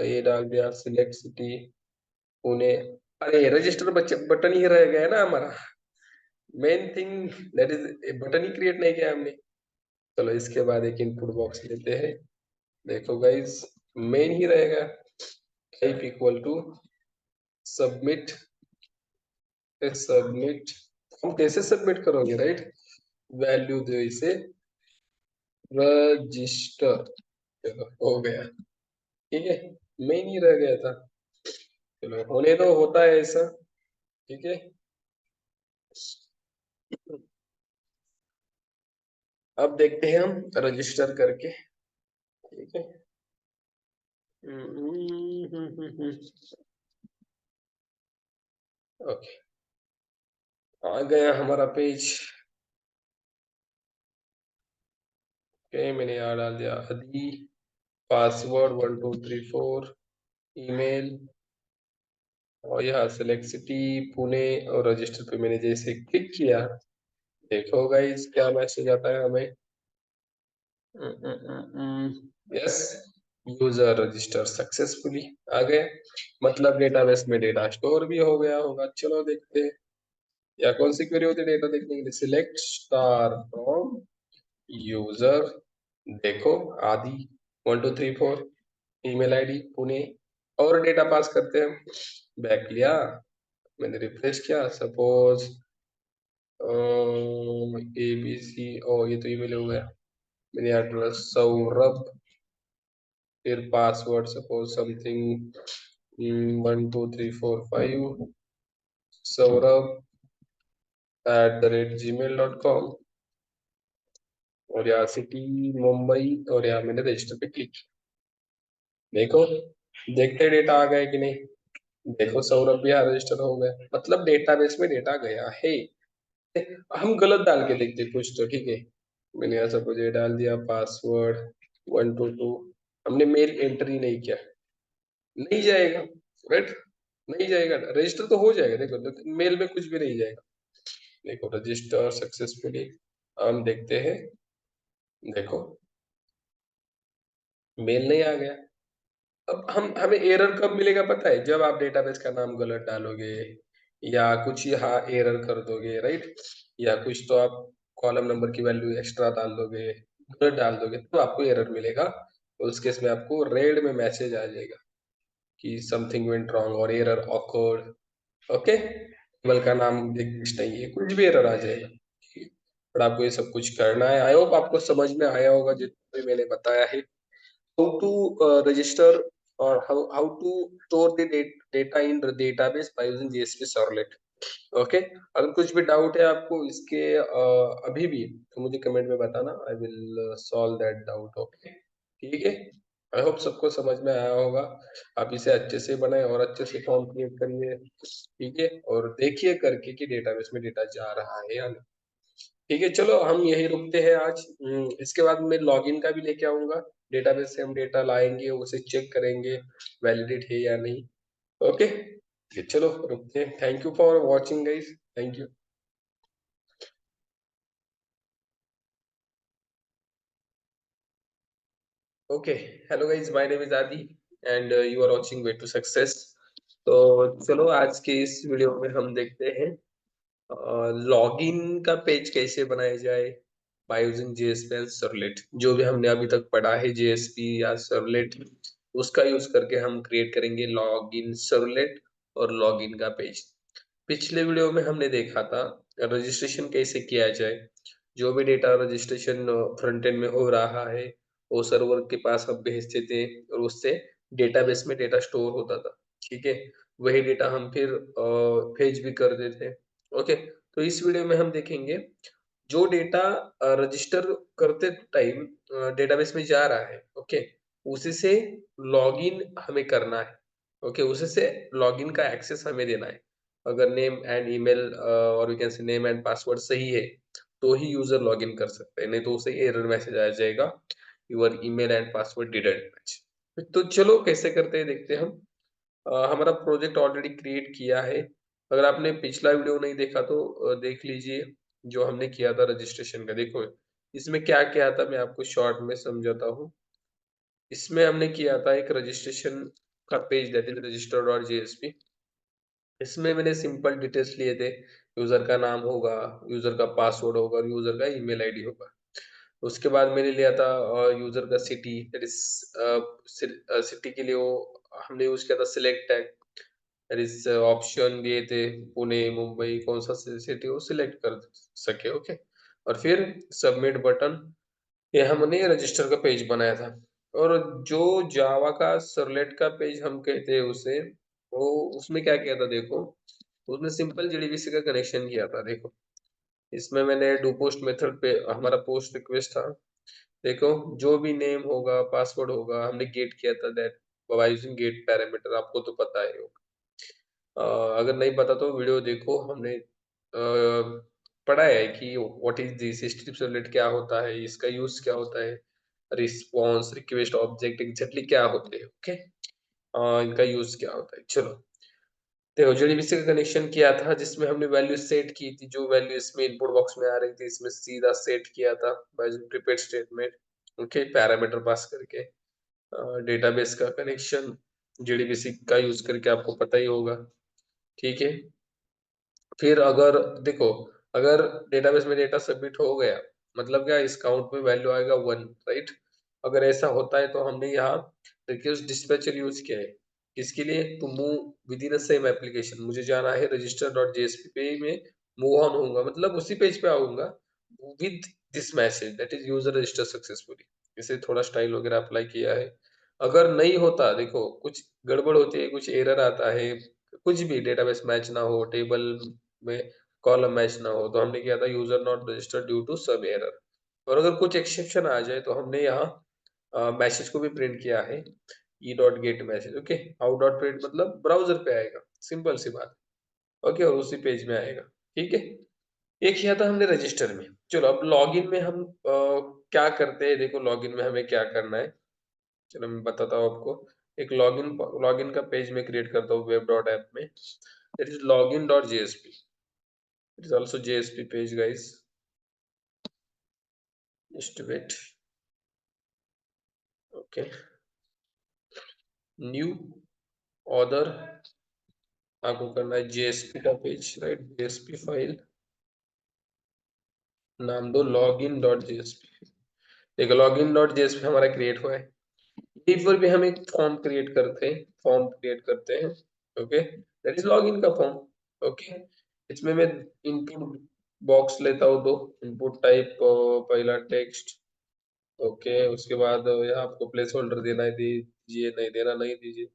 [SPEAKER 1] ये डाल दिया, सिलेक्ट सिटी पुणे। अरे रजिस्टर बटन ही रह गया ना हमारा, main thing, that is button he create नहीं किया हमने। चलो इसके बाद एक इनपुट बॉक्स लेते हैं, देखो गाइस, मेन ही रहेगा, type equal to submit, submit. हम कैसे सबमिट करोगे, राइट, वैल्यू दो इसे रजिस्टर। चलो हो गया, ठीक है, मेन ही रह गया था, चलो होने दो, होता है ऐसा। ठीक है, अब देखते हैं हम रजिस्टर करके। ठीक है, ओके, आ गया हमारा पेज। ओके, मैंने यहाँ डाल दिया अदी, पासवर्ड 1234, ईमेल, और यहाँ सेलेक्ट सिटी पुणे, और रजिस्टर पे मैंने जैसे क्लिक किया, देखो गाइस क्या मैसेज आता है हमें। यस, यूजर रजिस्टर सक्सेसफुली आ गए, मतलब डेटाबेस में डेटा स्टोर भी हो गया होगा। चलो देखते हैं, या कौन सी क्वेरी होती है डेटा देखने के लिए, सिलेक्ट स्टार फ्रॉम यूजर, देखो आदि 1234, ईमेल आईडी पुणे, और डेटा पास करते हैं। बैक लिया, मैंने रिफ्रेश किया, सपोज ए बी सी, ओ ये तो ईमेल हो गया, मैंने एड्रेस सौरभ, फिर password suppose something 12345, Saurabh @gmail.com, और यहाँ सिटी मुंबई, और यहाँ मैंने रजिस्टर पे क्लिक किया। देखो, देखते डेटा आ गया कि नहीं। देखो सौरभ भी यहाँ रजिस्टर हो गया, मतलब डेटाबेस में डेटा गया है। हम गलत डाल के देखते कुछ तो, ठीक है। मैंने यहाँ सपोज ये डाल दिया पासवर्ड 122, हमने मेल एंट्री नहीं किया, नहीं जाएगा, राइट, नहीं जाएगा, रजिस्टर तो हो जाएगा देखो, लेकिन मेल में कुछ भी नहीं जाएगा। देखो रजिस्टर सक्सेसफुली, हम देखते हैं, देखो मेल नहीं आ गया। अब हम हमें एरर कब मिलेगा पता है, जब आप डेटाबेस का नाम गलत डालोगे, या कुछ यहाँ एरर कर दोगे, राइट, या कुछ तो आप कॉलम नंबर की वैल्यू एक्स्ट्रा डाल दोगे, गलत डाल दोगे, तो आपको एरर मिलेगा। तो उस केस में आपको रेड में मैसेज आ जाएगा कि समथिंग वेंट रॉन्ग और एरर ऑकर्ड। ओके, टेबल का नाम एग्जिस्ट नहीं है, कुछ भी एरर आ जाएगा। पर आपको ये सब कुछ करना है। आई होप आपको समझ में आया होगा जितना भी मैंने बताया है, how to register or how to store the data in the database by using JSP Servlet। Okay, अगर कुछ भी डाउट है आपको इसके अभी भी, तो मुझे कमेंट में बताना, I will solve that doubt. Okay, ठीक है। आई होप सबको समझ में आया होगा। आप इसे अच्छे से बनाए और अच्छे से फॉर्म क्रिएट करिए, ठीक है, और देखिए करके कि डेटाबेस में डेटा जा रहा है या नहीं। ठीक है, चलो हम यही रुकते हैं आज। इसके बाद मैं लॉगिन का भी लेके आऊंगा, डेटाबेस से हम डेटा लाएंगे, उसे चेक करेंगे वैलिडेट है या नहीं। ओके, चलो रुकते हैं। Thank you for watching guys, thank you. Okay, hello guys, my name is Aadi and you are watching way to success. तो चलो आज के इस वीडियो में हम देखते हैं लॉगिन का पेज कैसे बनाया जाए by using JSP and servlet. जो भी हमने अभी तक पढ़ा है जेएसपी या सर्वलेट, उसका यूज करके हम क्रिएट करेंगे लॉगिन सर्वलेट और लॉगिन का पेज। पिछले वीडियो में हमने देखा था रजिस्ट्रेशन कैसे किया जाए। जो भी डेटा रजिस्ट्रेशन फ्रंट एंड में हो रहा है, वो सर्वर के पास हम भेजते थे, और उससे डेटाबेस में डेटा स्टोर होता था, ठीक है। वही डेटा हम फिर फेच भी कर देते थे। ओके, तो इस वीडियो में हम देखेंगे जो डेटा रजिस्टर करते टाइम डेटाबेस में जा रहा है, ओके, उसी से लॉगिन हमें करना है। ओके, उसी से लॉगिन का एक्सेस हमें देना है। अगर नेम एंड ईमेल और we can say name and password सही है, तो ही यूजर लॉगिन कर सकते हैं, नहीं तो उसे एरर मैसेज आ जाएगा, your email and password didn't match. तो चलो कैसे करते हैं देखते हैं हम। हमारा प्रोजेक्ट ऑलरेडी क्रिएट किया है। अगर आपने पिछला वीडियो नहीं देखा तो देख लीजिए, जो हमने किया था रजिस्ट्रेशन का। देखो इसमें क्या क्या था, मैं आपको शॉर्ट में समझाता हूँ। इसमें हमने किया था एक रजिस्ट्रेशन का पेज, दैट इज रजिस्टर.जेएसपी। इसमें मैंने सिंपल डिटेल्स लिए थे, यूजर का नाम होगा, यूजर का पासवर्ड होगा, और यूजर का ईमेल आईडी होगा। उसके बाद मैंने लिया था यूजर का सिटी, दैट इज सिटी के लिए वो हमने यूज किया था select tag, that is option दिए थे पुणे मुंबई, कौन सा सिटी वो सिलेक्ट कर सके। ओके, और फिर सबमिट बटन, ये हमने रजिस्टर का पेज बनाया था। और जो जावा का सर्वलेट का पेज हम कहते हैं उसे, वो उसमें क्या किया था देखो, उसमें सिंपल जेडीबीसी का कनेक्शन किया था। देखो इसमें मैंने डू पोस्ट मेथड पे हमारा पोस्ट रिक्वेस्ट था। देखो जो भी नेम होगा पासवर्ड होगा, हमने गेट किया था that by using get parameter, आपको तो पता है होगा। अगर नहीं पता तो वीडियो देखो, हमने पढ़ा है कि what is this strip servlet क्या होता है, इसका यूज क्या होता है, रिस्पॉन्स रिक्वेस्ट ऑब्जेक्ट एग्जैक्टली क्या होते हैं। ओके, इनका यूज क्या होता है। चलो, देखो जेडीबीसी का कनेक्शन किया था जिसमें हमने वैल्यू सेट की थी, जो वैल्यू इसमें इनपुट बॉक्स में आ रही थी इसमें सीधा सेट किया था by prepared statement. Okay, parameter pass करके डेटाबेस का कनेक्शन जेडीबीसी का यूज करके आपको पता ही होगा। ठीक है, फिर अगर देखो, अगर डेटाबेस में डेटा सबमिट हो गया मतलब क्या, इस काउंट में वैल्यू आएगा 1, राइट। अगर ऐसा होता है तो हमने यहाँ रिक्वेस्ट डिस्पैचर यूज किया है। किसके लिए? To move within same application. मुझे जाना है रजिस्टर डॉट जेएसपी पे में मूव ऑन होऊंगा, मतलब उसी पेज पे आऊंगा with this message that is user register successfully. इसे थोड़ा स्टाइल वगैरह अप्लाई किया है। अगर नहीं होता, देखो कुछ गड़बड़ होती है, कुछ एरर आता है, कुछ भी डेटाबेस मैच ना हो, टेबल में कॉलम मैच ना हो, तो हमने किया था user not registered due to some error. और अगर कुछ एक्सेप्शन आ जाए तो हमने यहाँ मैसेज को भी प्रिंट किया है, ई dot get message. Okay, out dot print मतलब ब्राउजर पे आएगा, सिंपल सी बात। ओके, और उसी पेज में आएगा। ठीक है, ये किया था हमने रजिस्टर में। चलो अब लॉगिन में हम क्या करते हैं, देखो लॉगिन में हमें क्या करना है। चलो मैं बताता हूँ आपको। एक लॉगिन लॉगिन का पेज में क्रिएट करता हूँ वेब डॉट ऐप में, that is login dot JSP. It is also JSP page guys, just wait. Okay, new order, आपको करना है जेएसपी का पेज, राइट। जेएसपी फाइल, नाम दो लॉगिन डॉट जेएसपी। देखो लॉगिन डॉट जेएसपी हमारा क्रिएट हुआ है। यहीं पर भी हम एक फॉर्म क्रिएट करते हैं, फॉर्म क्रिएट करते हैं। ओके, दैट इज लॉगिन का फॉर्म। ओके, इसमें मैं इनपुट बॉक्स लेता हूँ दो, इनपुट टाइप पहला टेक्स्ट। ओके, उसके बाद यहाँ आपको प्लेस होल्डर देना है, दीजिए, नहीं देना नहीं दीजिए।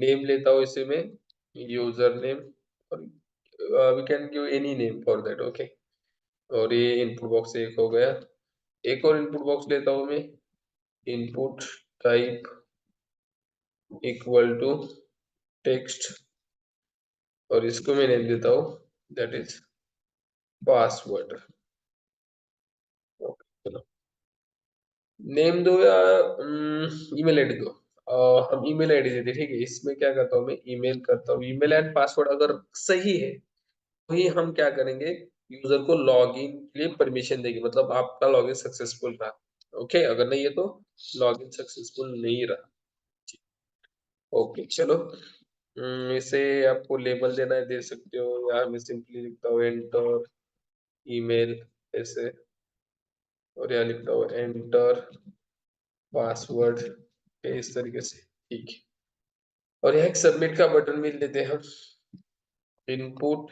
[SPEAKER 1] नेम लेता हूँ इसे मैं, यूजर नेम, और we can give any name for that. Okay, और ये इनपुट बॉक्स एक हो गया। एक और इनपुट बॉक्स लेता हूँ मैं, input type equal to text, और इसको मैं नेम देता हूँ दैट इज पासवर्ड। चलो, नेम दो या ईमेल आईडी दो। हम ईमेल आईडी देते, ठीक है। इसमें क्या करता हूँ मैं, ईमेल करता हूँ, ईमेल एंड पासवर्ड अगर सही है तो ही हम क्या करेंगे, यूजर को लॉगिन के लिए परमिशन देंगे, मतलब आपका लॉगिन सक्सेसफुल रहा। ओके, अगर नहीं है तो लॉगिन सक्सेसफुल नहीं रहा। ओके, चलो, इसे आपको लेबल देना है दे सकते हो, या मैं सिंपली लिखता हूँ एंटर ईमेल ऐसे, और यहाँ लिखता हूँ एंटर पासवर्ड इस तरीके से। ठीक है, और यहाँ एक सबमिट का बटन मिल देते हैं हम, input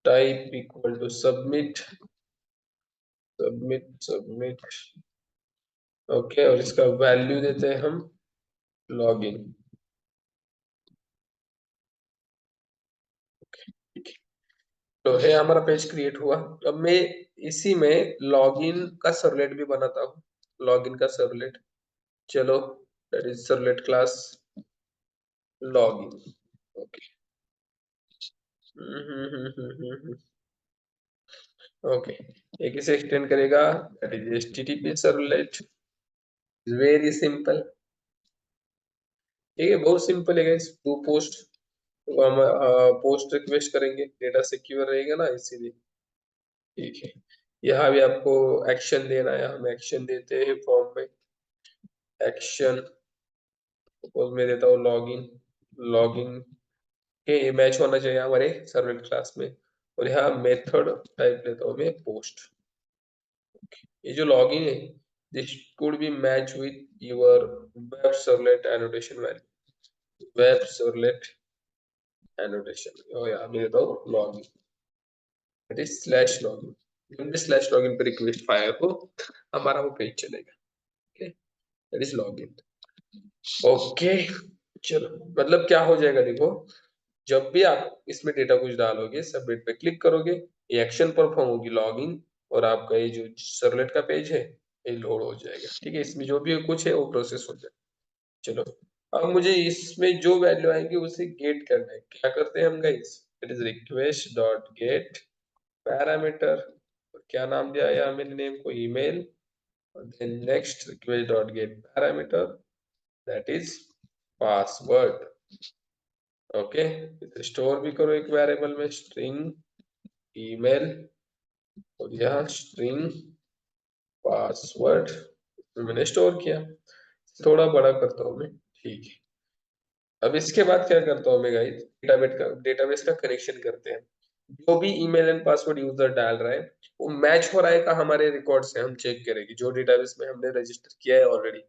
[SPEAKER 1] type equal to submit, submit submit. Okay, और इसका वैल्यू देते हैं हम लॉगिन। तो है हमारा पेज क्रिएट हुआ। अब मैं इसी में लॉगिन का सर्वलेट भी बनाता हूँ, लॉगिन का सर्वलेट। चलो, that is servlet class login. Okay, okay, एक इसे एक्सटेंड करेगा, that is HTTP servlet. Very simple, ठीक है, बहुत सिंपल है गाइस। टू पोस्ट, तो हम पोस्ट रिक्वेस्ट करेंगे, डेटा सिक्योर रहेगा ना इसीलिए। ठीक है, यहाँ भी आपको एक्शन देना है, हम एक्शन देते हैं फॉर्म में। एक्शन सपोज मैं देता हूँ लॉगिन, लॉगिन के ये मैच होना चाहिए हमारे सर्वलेट क्लास में। और यहाँ मेथड टाइप लेता हूँ मैं पोस्ट। ये जो लॉगिन है, this could be match with your web servlet annotation value, web servlet annotation. और यहाँ मैं देता हूँ login, it is slash login. जब भी स्लैश लॉगिन पे रिक्वेस्ट फायर हो, हमारा वो पेज चलेगा। Okay, that is login. Okay, चलो, मतलब क्या हो जाएगा देखो, जब भी आप इसमें डेटा कुछ डालोगे, सबमिट पे क्लिक करोगे, ये एक्शन परफॉर्म होगी लॉगिन, और आपका ये जो सर्वलेट का पेज है ये लोड हो जाएगा। ठीक है, इसमें जो भी कुछ है वो प्रोसेस हो जाएगा। चलो, अब मुझे इसमें जो वैल्यू आएंगे उसे गेट करना है। क्या करते हैं हम guys, it is request dot get parameter, क्या नाम दिया है मैंने नेम को email, then next request dot get parameter that is password। Okay, इसे स्टोर भी करो एक वेरिएबल में स्ट्रिंग ईमेल और यहाँ स्ट्रिंग पासवर्ड मैंने स्टोर किया। थोड़ा बड़ा करता हूँ मैं, ठीक है। अब इसके बाद क्या करता हूँ मैं गाइस, डेटाबेस का कनेक्शन करते हैं। जो भी ईमेल एंड पासवर्ड यूजर डाल रहा है वो मैच हो रहा है का हमारे रिकॉर्ड से हम चेक करेंगे। जो डेटाबेस में हमने रजिस्टर किया है ऑलरेडी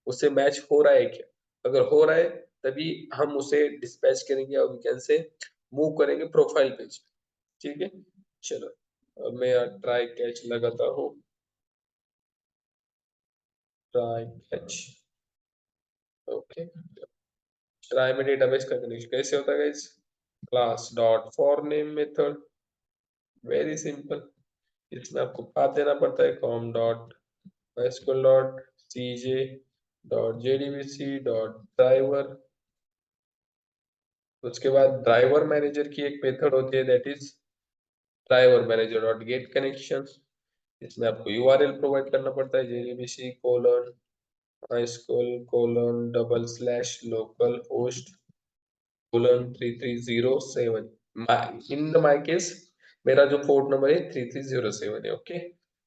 [SPEAKER 1] उससे मैच हो रहा है क्या, अगर हो रहा है तभी हम उसे डिस्पैच करेंगे और वीकेंड से मूव करेंगे प्रोफाइल पेज। ठीक है, चलो अब मैं ट्राई कैच लगाता हूँ। Try catch, okay. ट्राई में डेटाबेस का कनेक्शन कैसे होता है guys, class dot for name method, very simple. इसमें आपको पाथ देना पड़ता है com dot mysql dot cj dot jdbc dot driver. उसके बाद ड्राइवर मैनेजर की एक मेथड होती है that is driver manager dot get connection. इसमें आपको यूआरएल प्रोवाइड करना पड़ता है jdbc colon mysql colon double slash local host colon 3307। In the my case मेरा जो पोर्ट नंबर है 3307 है। ओके,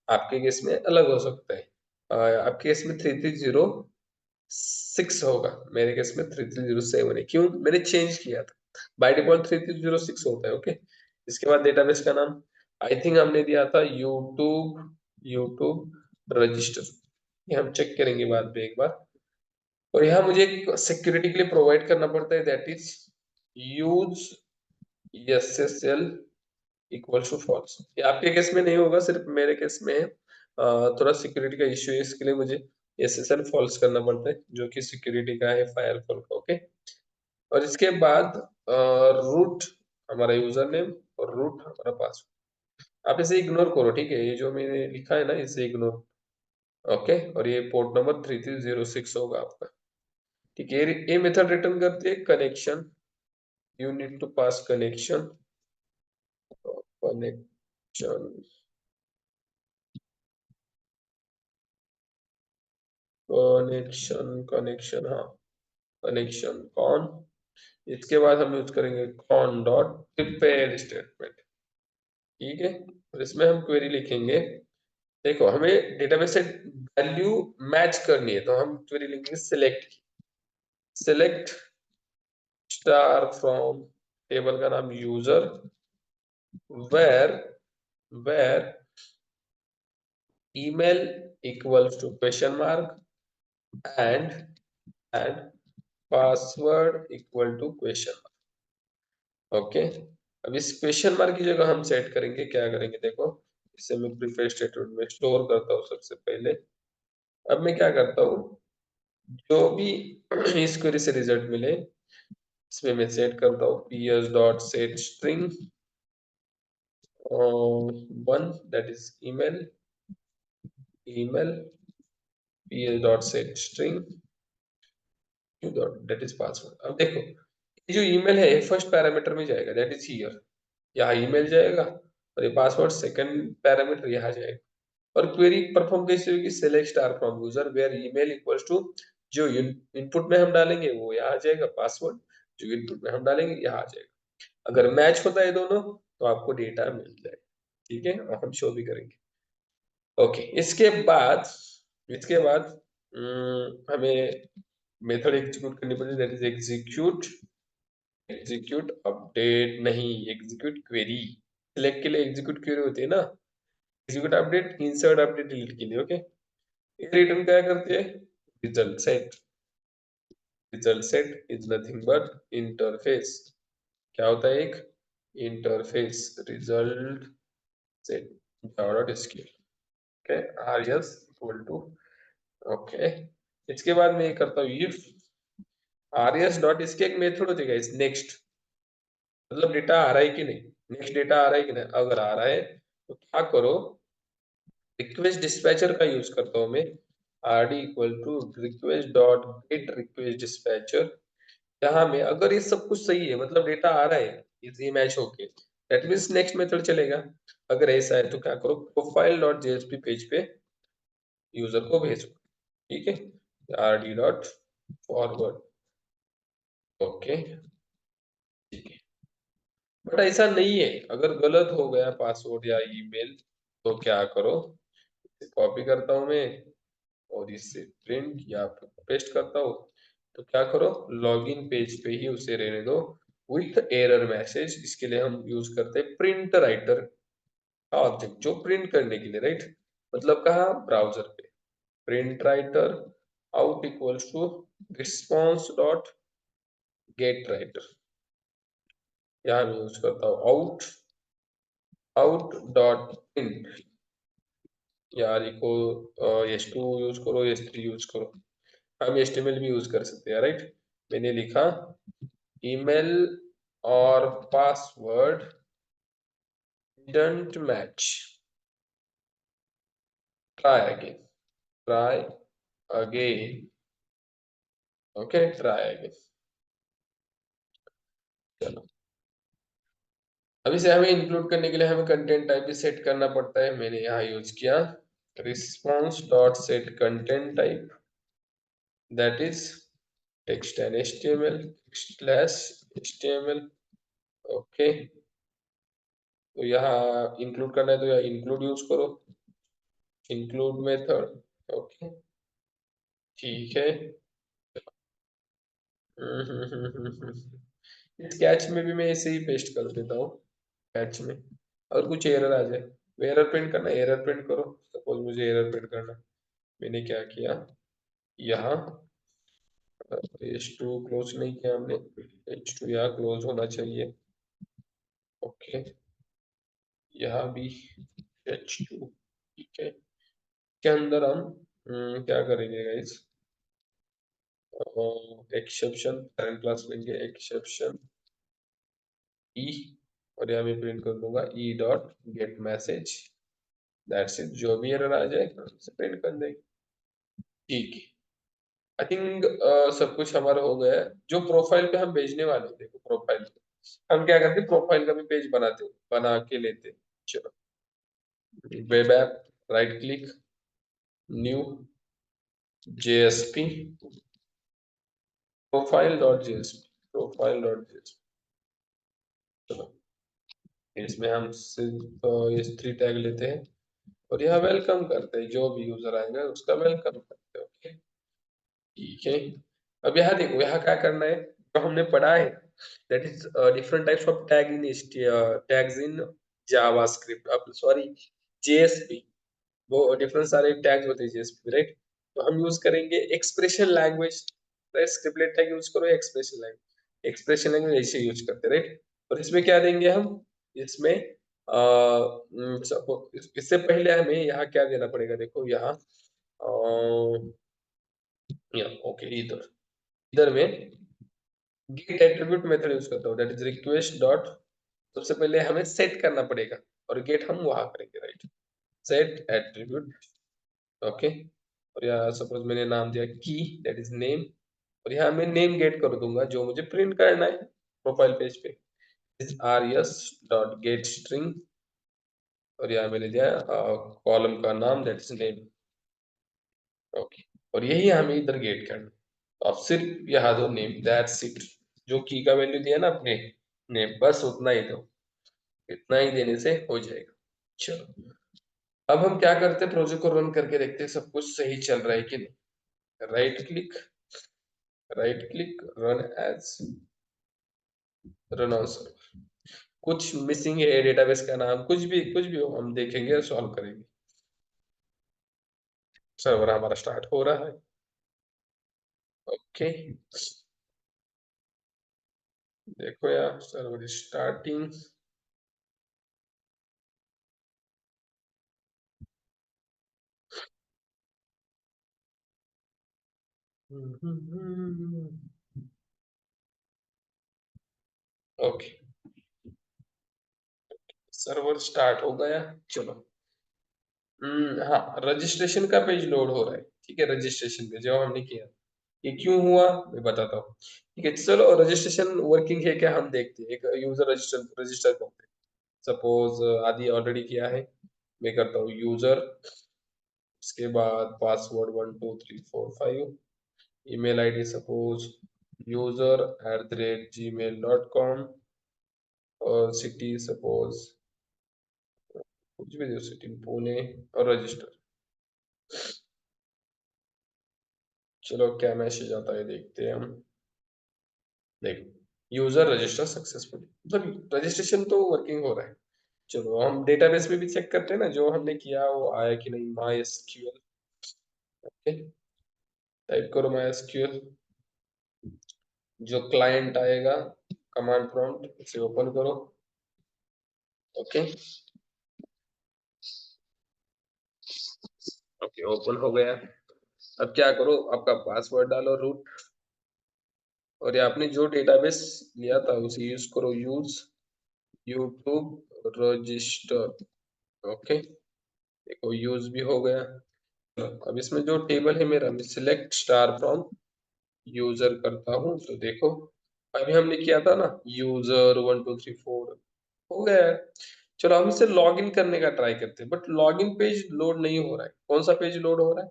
[SPEAKER 1] आपके केस में अलग हो सकता है। आपके केस में 3306 होगा, मेरे केस में 3307 है। क्यों, मैंने चेंज किया था। बाय डिफॉल्ट 3306 होता है। ओके, इसके बाद डेटाबेस का नाम आई थिंक हमने दिया था यूट्यूब, यूट्यूब रजिस्टर। ये हम चेक करेंगे बाद में एक बार। और यहाँ मुझे एक सिक्योरिटी के लिए प्रोवाइड करना पड़ता है that is use SSL equal to false. ये आपके केस में नहीं होगा, सिर्फ मेरे केस में है। थोड़ा सिक्योरिटी का इश्यू है, इसके लिए मुझे SSL फॉल्स करना पड़ता है जो कि सिक्योरिटी का है फायरफॉल का। ओके, और इसके बाद रूट हमारा यूजर नेम और रूट हमारा पासवर्ड। आप इसे इग्नोर करो, ठीक है, ये जो मैंने लिखा है ना इसे इग्नोर। ओके, और ये पोर्ट नंबर 3306 होगा आपका। ठीक है, ये मेथड रिटर्न करती है connection, you need to pass connection, connection connection connection, हाँ कनेक्शन कौन। इसके बाद हम यूज करेंगे कौन डॉट प्रिपेयर स्टेटमेंट। ठीक है, और इसमें हम क्वेरी लिखेंगे। देखो हमें डेटाबेस से वैल्यू मैच करनी है तो हम क्वेरी लिखेंगे select, select star from table का नाम user where, where email equals to question mark and and password equal to question mark. Okay, अब इस क्वेश्चन मार्क की जगह हम सेट करेंगे, क्या करेंगे देखो, इसे मैं प्रीफेस स्टेटमेंट में स्टोर करता हूँ सबसे पहले। अब मैं क्या करता हूँ, जो भी इस क्वेरी से रिजल्ट मिले इसमें मैं सेट करता हूँ ps dot set string one that is email, email ps dot set string to dot that is password. अब देखो ये जो ईमेल है फर्स्ट पैरामीटर में जाएगा दैट इज हियर, यहाँ ईमेल जाएगा, और ये पासवर्ड सेकंड पैरामीटर यहाँ जाएगा। और क्वेरी परफॉर्म कैसे होगी, select star from user where email equals to, जो इनपुट में हम डालेंगे वो यहाँ आ जाएगा, पासवर्ड जो इनपुट में हम डालेंगे यहाँ आ जाएगा। अगर मैच होता है दोनों तो आपको डेटा मिल जाएगा। ठीक है, और हम शो भी करेंगे। ओके, इसके बाद हमें मेथड एग्जीक्यूट करनी पड़ेगी that is execute, execute update नहीं, एग्जीक्यूट क्वेरी। सिलेक्ट के लिए एग्जीक्यूट क्वेरी होती है ना, execute update insert update delete के लिए। ओके, ये रिटर्न क्या करती है, result set, result set is nothing but interface. क्या होता है, एक interface result set java.sql। Okay, rs equal to, okay. इसके बाद मैं ये करता हूँ इफ rs डॉट, इसके एक मेथड हो जाएगा इस नेक्स्ट, मतलब डेटा आ रहा है कि नहीं, नेक्स्ट डेटा आ रहा है कि नहीं, अगर आ रहा है तो क्या करो, रिक्वेस्ट डिस्पैचर का यूज करता हूँ मैं, rd equal to request dot get request dispatcher. यहाँ में अगर ये सब कुछ सही है मतलब डेटा आ रहा है, इजी मैच होके दैट मीन्स नेक्स्ट मेथड चलेगा। अगर ऐसा है तो क्या करो, प्रोफाइल डॉट जेएसपी पेज पे यूजर को भेजो, ठीक है, rd डॉट फॉरवर्ड। ओके, ठीक है। बट ऐसा नहीं है, अगर गलत हो गया पासवर्ड या ईमेल तो क्या करो, कॉपी करता हूं मैं और इससे प्रिंट या पेस्ट करता हूँ। तो क्या करो, लॉगिन पेज पे ही उसे रहने दो विथ एरर मैसेज। इसके लिए हम यूज करते हैं प्रिंट राइटर का ऑब्जेक्ट, जो प्रिंट करने के लिए, राइट, मतलब कहाँ, ब्राउजर पे। Print writer out equals to response dot get writer. यहाँ मैं यूज करता हूँ आउट, आउट डॉट प्रिंट, यार इको s2 यूज करो, s3 यूज करो, हम HTML भी यूज कर सकते हैं, राइट। मैंने लिखा ईमेल और password don't match, try again, try again, okay, try again. चलो, अब इसे हमें इंक्लूड करने के लिए हमें कंटेंट टाइप भी सेट करना पड़ता है। मैंने यहाँ यूज किया response dot set content type, that is text and HTML slash HTML। Okay, तो यहाँ इंक्लूड करना है तो यहाँ इंक्लूड यूज करो, इंक्लूड मेथड। ओके, ठीक है। इस कैच में भी मैं ऐसे ही पेस्ट कर देता हूँ, कैच में अगर कुछ एरर आ जाए, तो एरर प्रिंट करना, एरर प्रिंट करो। सपोज मुझे एरर प्रिंट करना, मैंने क्या किया, यहाँ H2 क्लोज नहीं किया हमने, H2 यहाँ क्लोज होना चाहिए। ओके, यहाँ भी H2, ठीक है। के अंदर हम क्या करेंगे गाइस, एक्सेप्शन पैरेंट क्लास लेंगे, एक्सेप्शन ई, और यहाँ मैं प्रिंट कर दूंगा ई dot get message, that's it. जो भी एरर आ जाए उसे प्रिंट कर देंगे, ठीक है। आई थिंक सब कुछ हमारा हो गया है। जो प्रोफाइल पे हम भेजने वाले थे, देखो प्रोफाइल पे हम क्या करते हैं, प्रोफाइल का भी पेज बनाते, बना के लेते। चलो, web app, right click, new, JSP, profile dot JSP, profile dot JSP. चलो, इसमें हम सिर्फ ये थ्री टैग लेते हैं और यह वेलकम करते हैं, जो भी यूजर आएगा उसका वेलकम करते हैं। ओके, ठीक है। अब यहाँ देखो, यहाँ क्या करना है, जो हमने पढ़ा है, that is different types of tags in JavaScript, अब सॉरी जेएसपी, वो डिफरेंट सारे टैग्स होते हैं जेएसपी, राइट। तो हम यूज करेंगे expression language, right, scriptlet tag use करो, एक्सप्रेशन लैंग्वेज, एक्सप्रेशन लैंग्वेज ऐसे यूज करते, राइट। और इसमें क्या देंगे हम, इसमें इससे पहले हमें यहाँ क्या देना पड़ेगा, देखो यहाँ ओके, इधर इधर में गेट एट्रीब्यूट मेथड यूज करता हूँ, दैट इज रिक्वेस्ट डॉट, सबसे पहले हमें सेट करना पड़ेगा और गेट हम वहां करेंगे, राइट। सेट एट्रीब्यूट, ओके, और यहाँ सपोज मैंने नाम दिया की, दैट इज नेम, और यहाँ मैं नेम गेट कर दूंगा जो मुझे प्रिंट करना है प्रोफाइल पेज पे, is rs dot gate string, और यहाँ मैंने दिया कॉलम का नाम, दैट इज नेम। ओके, और यही हमें इधर गेट करना है। तो अब सिर्फ यहाँ दो नेम, दैट्स इट, जो की का वैल्यू दिया ना अपने नेम, बस उतना ही दो, इतना ही देने से हो जाएगा। चलो, अब हम क्या करते हैं, प्रोजेक्ट को रन करके देखते हैं सब कुछ सही चल रहा है कि नहीं। Right click, right click, run as, run on server. कुछ मिसिंग है डेटाबेस का नाम, कुछ भी हो हम देखेंगे, सॉल्व करेंगे। सर्वर हमारा स्टार्ट हो रहा है। ओके, देखो यार, server starting. Okay, server start हो गया। चलो, हाँ, रजिस्ट्रेशन का पेज लोड हो रहा है, ठीक है, रजिस्ट्रेशन पे जो हमने किया। ये क्यों हुआ मैं बताता हूँ। ठीक है, चलो रजिस्ट्रेशन वर्किंग है क्या हम देखते हैं। एक यूजर रजिस्टर रजिस्टर करते हैं। सपोज आदि ऑलरेडी किया है, मैं करता हूँ यूजर, उसके बाद password 12345, email ID suppose user@gmail.com, और सिटी सपोज कुछ भी दो, सिटी पुणे, और रजिस्टर। चलो क्या मैसेज आता है देखते हैं हम। देखो यूजर रजिस्टर सक्सेसफुली, मतलब रजिस्ट्रेशन तो वर्किंग हो रहा है। चलो हम डेटाबेस में भी चेक करते हैं ना, जो हमने किया वो आया कि नहीं। माई एसक्यूएल, ओके, टाइप करो माई एसक्यूएल, जो क्लाइंट आएगा कमांड प्रॉम्प्ट उसे ओपन करो। ओके, ओके ओपन हो गया। अब क्या करो, आपका पासवर्ड डालो रूट, और ये आपने जो डेटाबेस लिया था उसे यूज करो, यूज यूट्यूब रजिस्टर। ओके, देखो यूज भी हो गया। अब इसमें जो टेबल है मेरा, मैं सिलेक्ट स्टार फ्रॉम यूजर करता हूँ, तो देखो अभी हमने किया था ना यूजर 1 2 3 4, हो गया है। चलो हम इसे लॉग इन करने का ट्राई करते हैं, but log in page load नहीं हो रहा है। कौन सा पेज लोड हो रहा है?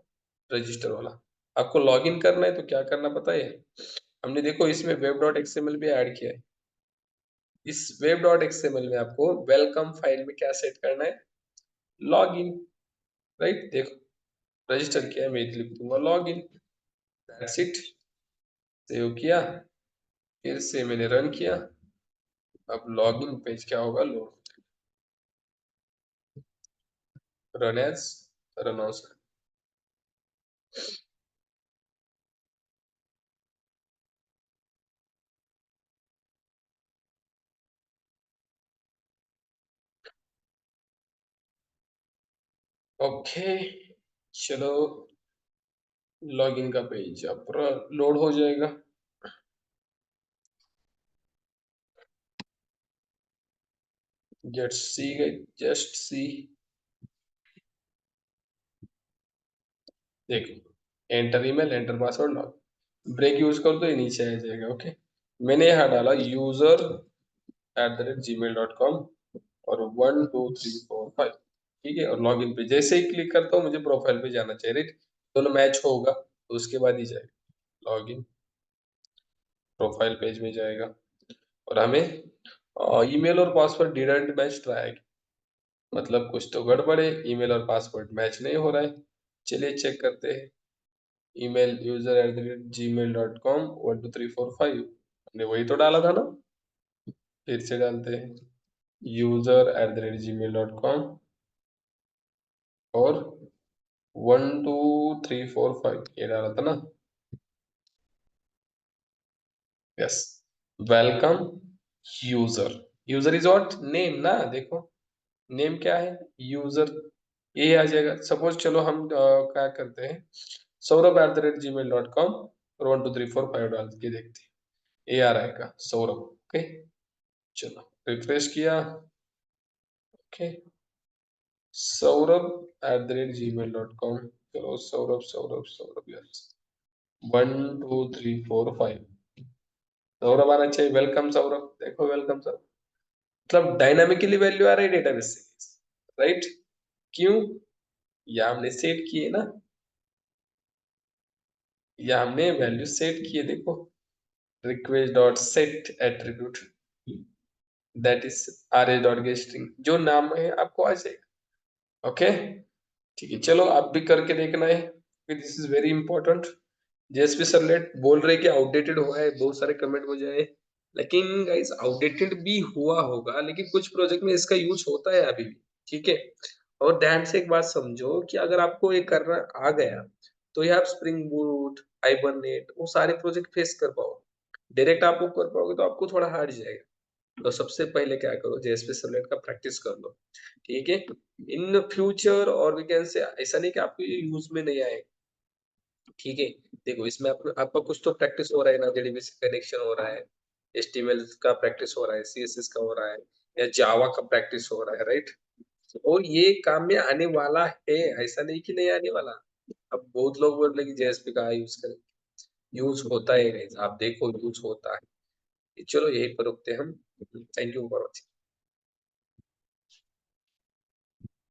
[SPEAKER 1] रजिस्टर वाला। आपको लॉग इन करना है तो क्या करना पता है? हमने देखो इसमें वेब डॉट एक्सएमएल भी ऐड किया है। इस वेब डॉट एक्सएमएल में आपको वेलकम फाइल में क्या सेट करना है? Log in, right. देखो रजिस्टर किया है, मैं लिख दूंगा log in, that's it. Save किया, फिर से मैंने रन किया। अब लॉग इन पेज क्या होगा? Load, run as, run on. Okay, चलो लॉगिन का पेज अब पूरा लोड हो जाएगा। जस्ट सी गई, जस्ट सी, देखो enter email, enter password, log, break use कर दो, ये नीचे आ जाएगा। ओके, मैंने यहाँ डाला user@gmail.com और 1 2 3 4 5, ठीक है, और लॉग इन पे जैसे ही क्लिक करता हूँ मुझे प्रोफाइल पे जाना चाहिए, राइट। दोनों मैच होगा तो उसके बाद ही जाएगा लॉग इन, प्रोफाइल पेज में जाएगा। और हमें ईमेल और पासवर्ड डिडंट मैच ट्राई, मतलब कुछ तो गड़बड़ है, ईमेल और पासवर्ड मैच नहीं हो रहा है। चलिए चेक करते हैं। ईमेल user@gmail.com 1 2 3 4 5, हमने वही तो डाला था ना। फिर से डालते हैं user@gmail.com और 1 2 3 4 5, ये डाला था ना। Yes, welcome user, user is what? Name ना, देखो नेम क्या है? यूजर, यही आ जाएगा। सपोज चलो हम क्या करते हैं, saurabh@gmail.com और 1 2 3 4 5 डाल के देखते हैं, ये आ रहेगा सौरभ। ओके, चलो रिफ्रेश किया। ओके, saurabh@gmail.com, चलो सौरभ सौरभ सौरभ, यस 1 2 3 4 5, सौरभ आना चाहिए। वेलकम सौरभ, देखो वेलकम सौरभ, मतलब डायनामिकली वैल्यू आ रही है डेटाबेस से, राइट। क्यों? या हमने सेट किए ना, या हमने वैल्यू सेट किए, देखो request dot set attribute, that is array dot gate string, जो नाम है आपको आ जाएगा। ओके, ठीक है, चलो आप भी करके देखना है, this is very important. JSP servlet बोल रहे कि आउटडेटेड हुआ है, बहुत सारे कमेंट हो जाए, लेकिन गाइस आउटडेटेड भी हुआ होगा, लेकिन कुछ प्रोजेक्ट में इसका यूज होता है अभी भी, ठीक है। और ध्यान से एक बात समझो कि अगर आपको ये करना आ गया तो ये आप स्प्रिंग बूट, हाइबरनेट, वो सारे प्रोजेक्ट फेस कर पाओगे। डायरेक्ट आप वो कर पाओगे तो आपको थोड़ा हार्ड जाएगा। तो सबसे पहले क्या करो, जेएसपी सर्वलेट का प्रैक्टिस कर लो, ठीक है। इन फ्यूचर और वी कैन से, ऐसा नहीं कि आपको ये यूज में नहीं आएगा, ठीक है। देखो इसमें आपका कुछ तो प्रैक्टिस हो रहा है ना, जेडीबी से कनेक्शन हो रहा है, एचटीएमएल का प्रैक्टिस हो रहा है, सीएसएस का हो रहा है, या जावा का प्रैक्टिस हो रहा है, राइट। और ये काम में आने वाला है, ऐसा नहीं कि नहीं आने वाला। अब बहुत लोग बोल रहे कि जेएसपी का यूज करें, यूज होता है, guys, आप देखो यूज होता है। चलो यहीं पर रुकते हैं हम। Thank you for watching.